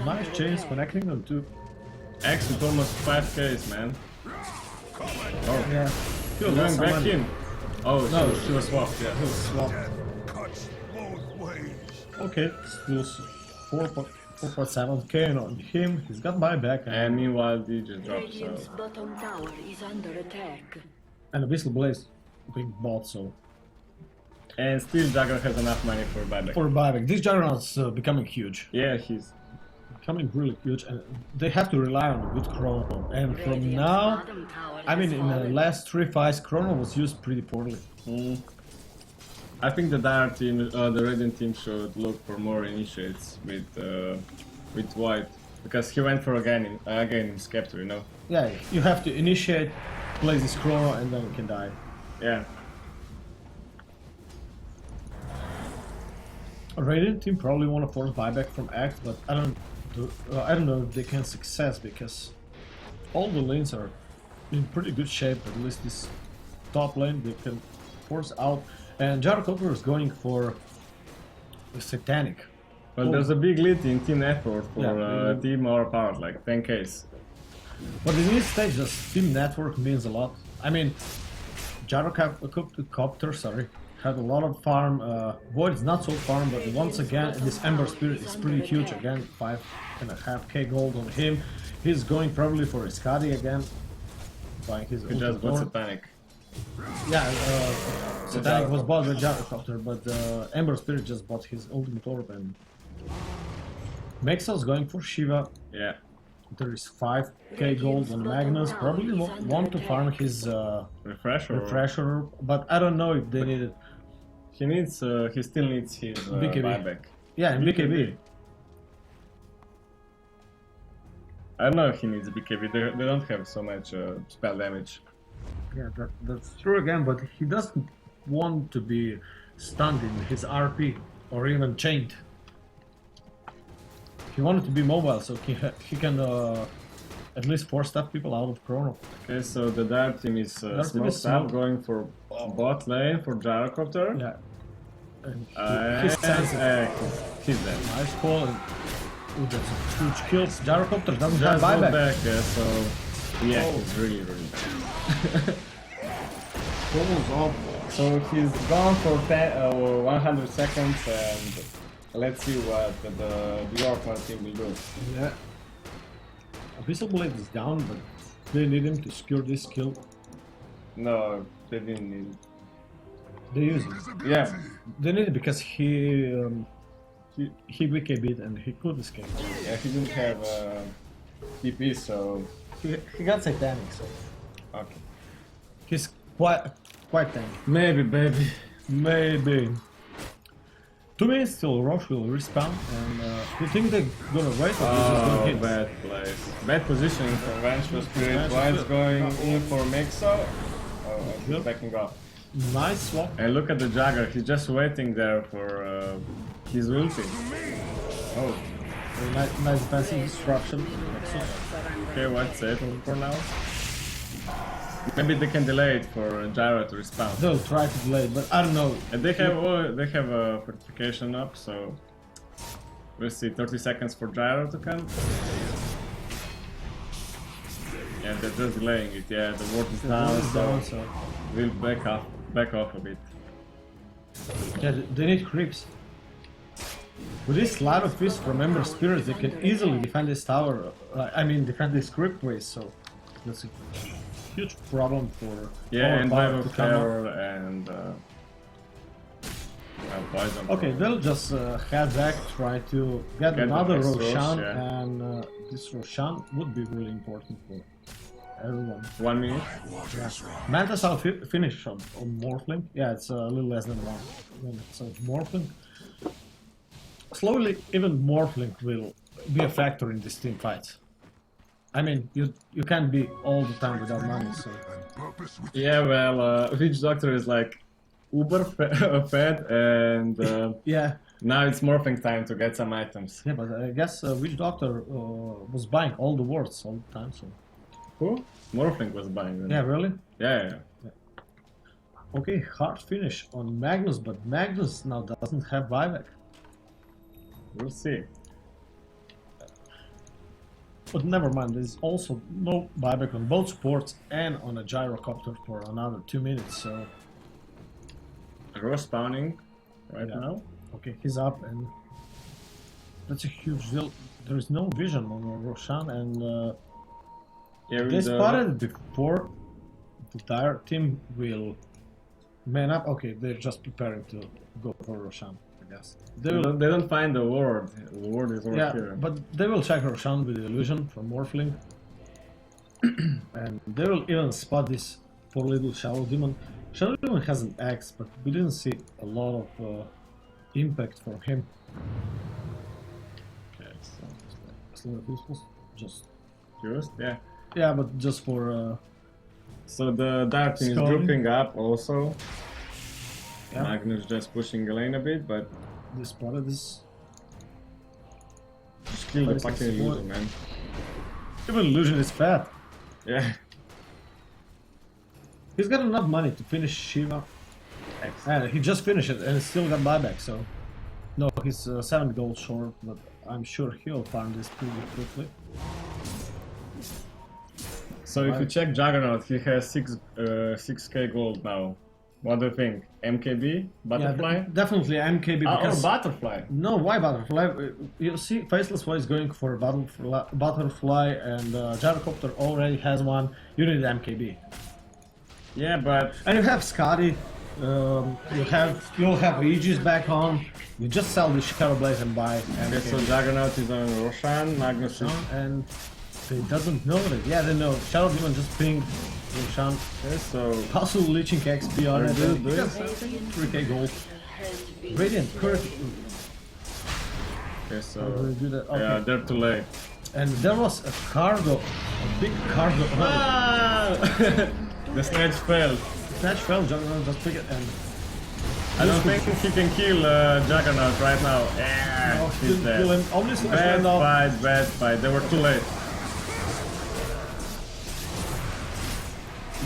Nice chains connecting them too. X with almost 5Ks, man. Oh, Yeah. Still going back in. Oh, No, she was swapped, yeah. Swap. Okay, still 4.7k on him. He's got buyback And meanwhile, D just dropped, so... Radiant's bottom tower is under attack. and Abyssal Blaze being bought, so And still Jugger has enough money for buyback. for buyback. This Juggernaut's becoming huge. Yeah, he's... Becoming really huge, and they have to rely on a good Chrono. And from Radiant's now, bottom tower I mean, has in the fallen. last 3 fights, Chrono was used pretty poorly. I think the Dire team, the Radiant team should look for more initiates with White. Because he went for again in Scepter, you know? Yeah, you have to initiate, play this Chrono, and then you can die. Yeah. Radiant team probably want to force buyback from Act, but I don't know if they can success, because all the lanes are in pretty good shape. At least this top lane they can force out, and Gyrocopter is going for a Satanic. Well, there's a big lead in team effort for Yeah. team Overpowered, like 10Ks. But in this stage, just team network means a lot. I mean, Gyrocopter, sorry, had a lot of farm. Void is not so farm, but once again, this Ember Spirit is pretty huge. Again, 5.5k gold on him. He's going probably for Iskadi again, buying his He just bought Ultimate. Satanic. Yeah, Satanic was bought by Gyrocopter, but Ember Spirit just bought his Ultimate Orb, and Mexa's going for Shiva. Yeah. There is 5k gold on Magnus. Probably want to farm his refresher, but I don't know if they need it. He needs. He still needs his BKB. buyback. Yeah, in BKB. I don't know if he needs BKB. They don't have so much spell damage. Yeah, that's true again, but he doesn't want to be stunned in his RP or even chained. He wanted to be mobile, so he can at least force stuff people out of Chrono. Okay, so the Dire team is team smoked is up, smoked. going for bot lane for Gyrocopter. Yeah. And And he's dead. nice call. And, ooh, that's a huge kill. Gyrocopter doesn't have Just got buyback. back, so yeah, Oh. he's really bad. Chrono's off. So he's gone for 100 seconds, and let's see what the Yorkman team will do. Yeah. Abyssal Blade is down, but they need him to secure this kill. No, they didn't need. They use it. Yeah, They need it because he BKB'd and he could escape. yeah, he didn't have TP, so he got satanic, so Okay. he's quite tanky. Maybe, baby. Maybe. 2 minutes till Roche will respawn, and you think they're gonna wait or they're just gonna hit? Bad place. Bad positioning for Vengeful Spirit. White's going in for Mixo. Oh, he's backing off. Nice swap. And look at the Jagger, he's just waiting there for his ulti. Oh, Nice defensive disruption. okay, what's it for now? Maybe they can delay it for Gyro to respawn. They'll try to delay, but I don't know. And they have a fortification up, so we'll see. 30 seconds for Gyro to come. Yeah, they're just delaying it. Yeah, the ward is down, so we'll back off a bit. Yeah, they need creeps. With this line of fist from Ember Spirits, they can easily defend this tower. I mean, defend this creep waste. So that's a huge problem for Yeah, and Overpowered to come up. BOTFR and Poison. Okay, they'll just head back, try to get the another next Roshan, Rosh, yeah. and this Roshan would be really important for everyone. 1 minute. Yeah. Mantis I'll finish on Morphling. Yeah, it's a little less than 1 minute. So Morphling. Slowly, even Morphling will be a factor in these team fights. I mean, you can't be all the time without money, so... Yeah, well, Witch Doctor is like uber fed, and Yeah, now it's morphing time to get some items. yeah, but I guess Witch Doctor was buying all the wards all the time, so... Who? Morphling was buying them. Yeah, really? Yeah. Okay, hard finish on Magnus, but Magnus now doesn't have buyback. We'll see. But never mind, there's also no buyback on both supports and on a gyrocopter for another 2 minutes, so... Rosh spawning right Yeah. now. Okay, he's up, and that's a huge deal. There is no vision on Roshan, and Yeah, they with spotted before the entire team will man up. Okay, they're just preparing to go for Roshan, I guess. They will, they don't find the ward. The ward is over yeah, here. but they will check Roshan with the illusion from Morphling, and they will even spot this poor little Shadow Demon. Shadow Demon has an axe, but we didn't see a lot of impact from him. Okay, so Slow pistols, just used, yeah. yeah, but just for So the Dark team is Scully. grouping up also. yeah, Magnus just pushing the lane a bit, but they spotted this. just kill the But fucking it's illusion, man. Even illusion is fat. Yeah. He's got enough money to finish Shiva, and he just finished it, and still got buyback. So no, he's 7 gold short, but I'm sure he'll find this pretty quickly. So if you check Juggernaut, he has 6k gold now. What do you think? MKB? Butterfly? Yeah, definitely MKB Or because Butterfly? no, why Butterfly? You see, Faceless Boy is going for Butterfly, and Gyrocopter already has one. You need MKB, Yeah, but and you have Scotty. You'll have Aegis back on. You just sell the Shikaro Blaze and buy okay, so MKB. Juggernaut is on Roshan, Magnus is... And they doesn't know it. Yeah, they know. Shadow Demon just pinged Roshan. Okay, so... Hustle leeching XP on it. Very And good, he very got 3k gold. Radiant Curse. Okay, so... How do we do that? Okay. Yeah, they're too late. And there was a cargo, a big cargo. Ah! The snatch fell. Snatch fell, Juggernaut just pick it, and I don't think he can kill Juggernaut right now. Yeah, oh, he's didn't kill dead. him. Only Snatch Bad went off. fight, bad fight. They were too late.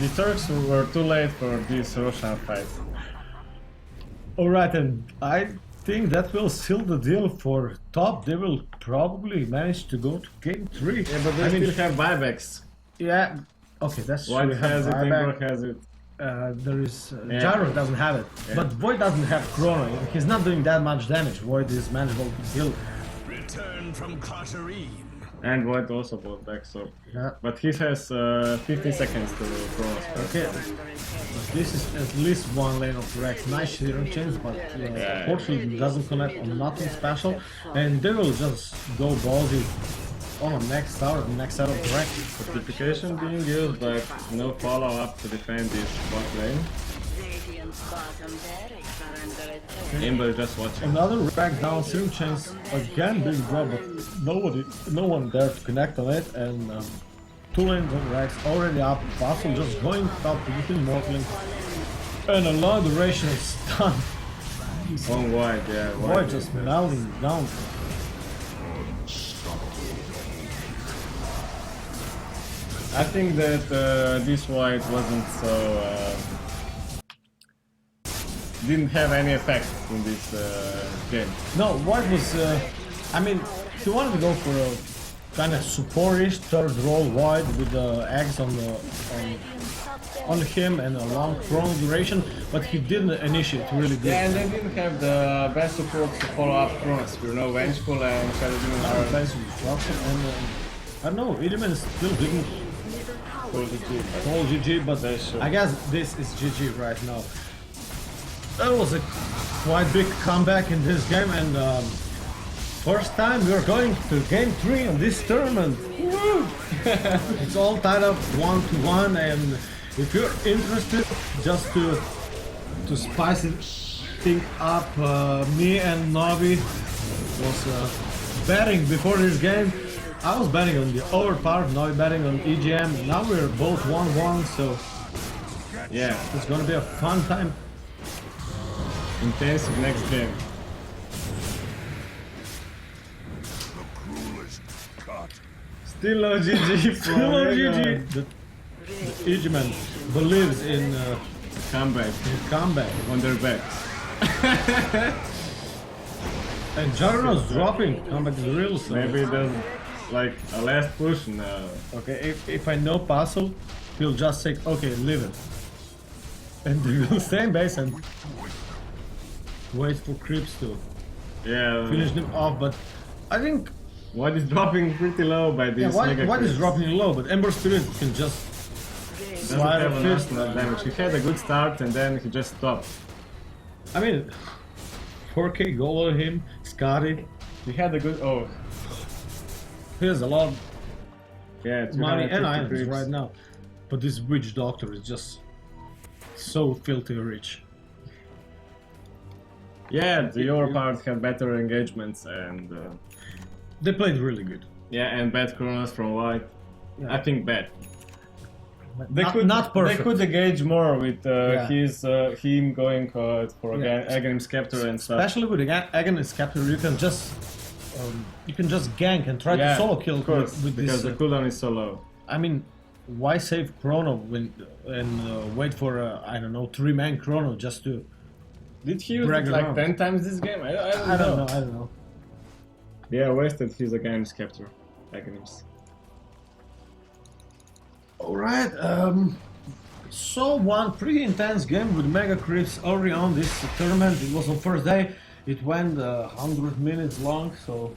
The Turks were too late for this Roshan fight. Alright, and I think that will seal the deal for top. They will probably manage to go to game 3. Yeah, but they I mean, still have buybacks. yeah, okay, that's true. White They have has it, buyback. Ingor has it. There is Yeah. Gyro doesn't have it, Yeah. but Void doesn't have Chrono. He's not doing that much damage. Void is manageable to kill. Return from Katarine. And White also bought back, so... Yeah. But he has 15 seconds to cross. Okay, but this is at least one lane of Rex. Nice hero chains, but unfortunately it doesn't connect on nothing special, and they will just go ballsy on the next tower, the next set of direct. Fortification being used, but no follow-up to defend this bot lane. Radiant's bottom barracks are under attack. Ember just watching. Another rack downstream chains again being dropped, but no one there to connect on it, and 2 lanes of racks already up. Vassal just going top to get Morphling, and a long duration is stun. One wide, yeah. Boy, just melting down. I think that this white wasn't so... didn't have any effect in this game. No, White was, I mean, he wanted to go for a kind of support-ish third roll White with the eggs on him and a long chrono duration, but he didn't initiate really good. Yeah, and they didn't have the best support to follow up Chronos. You know, Vengeful and Shadow are Best destruction, and I don't know, Egemen still didn't full GG. call GG, but They should. I guess this is GG right now. That was a quite big comeback in this game, and first time we're going to game 3 of this tournament. Woo! It's all tied up 1-1, and if you're interested, just to spice it thing up, me and Novi was betting before this game. I was betting on the Overpowered, Novi betting on Egemen. Now we're both 1-1, so Yeah, it's gonna be a fun time. intensive next game. Still no GG, still no GG. The Egemen believes in Comeback comeback. on their backs. And Juggernaut's dropping, comeback is real. So Maybe there's like a last push now. okay, if I know Puzzle, he'll just say, okay, leave it. And they will stay in base and wait for creeps to Yeah, finish them off, but I think White is dropping pretty low by this mega White is creeps. dropping low, but Ember Spirit can just Doesn't slide have a enough fist. damage. He had a good start and then he just stopped. I mean, 4K goal on him, Scotty, He had a good... oh, he has a lot of yeah, money and 250 items creeps. right now, but this Witch Doctor is just so filthy rich. Yeah, the Overpowered had better engagements and... They played really good. yeah, and bad Chronos from White. Yeah. I think bad. They Not perfect. They could engage more with Yeah. him going for Yeah. Egemen Scepter and stuff. Especially with Aghanim Capture, you can just gank and try to solo kill of course, with because this. the cooldown is so low. I mean, why save Chrono and wait for I don't know 3-man Chrono just to? Did he use Drag it like around. 10 times this game? I I don't know. I don't know. Yeah, wasted his Egemen Scepter. Egemen's. All right. So one pretty intense game with mega creeps early on this tournament. It was on first day. It went 100 minutes long, so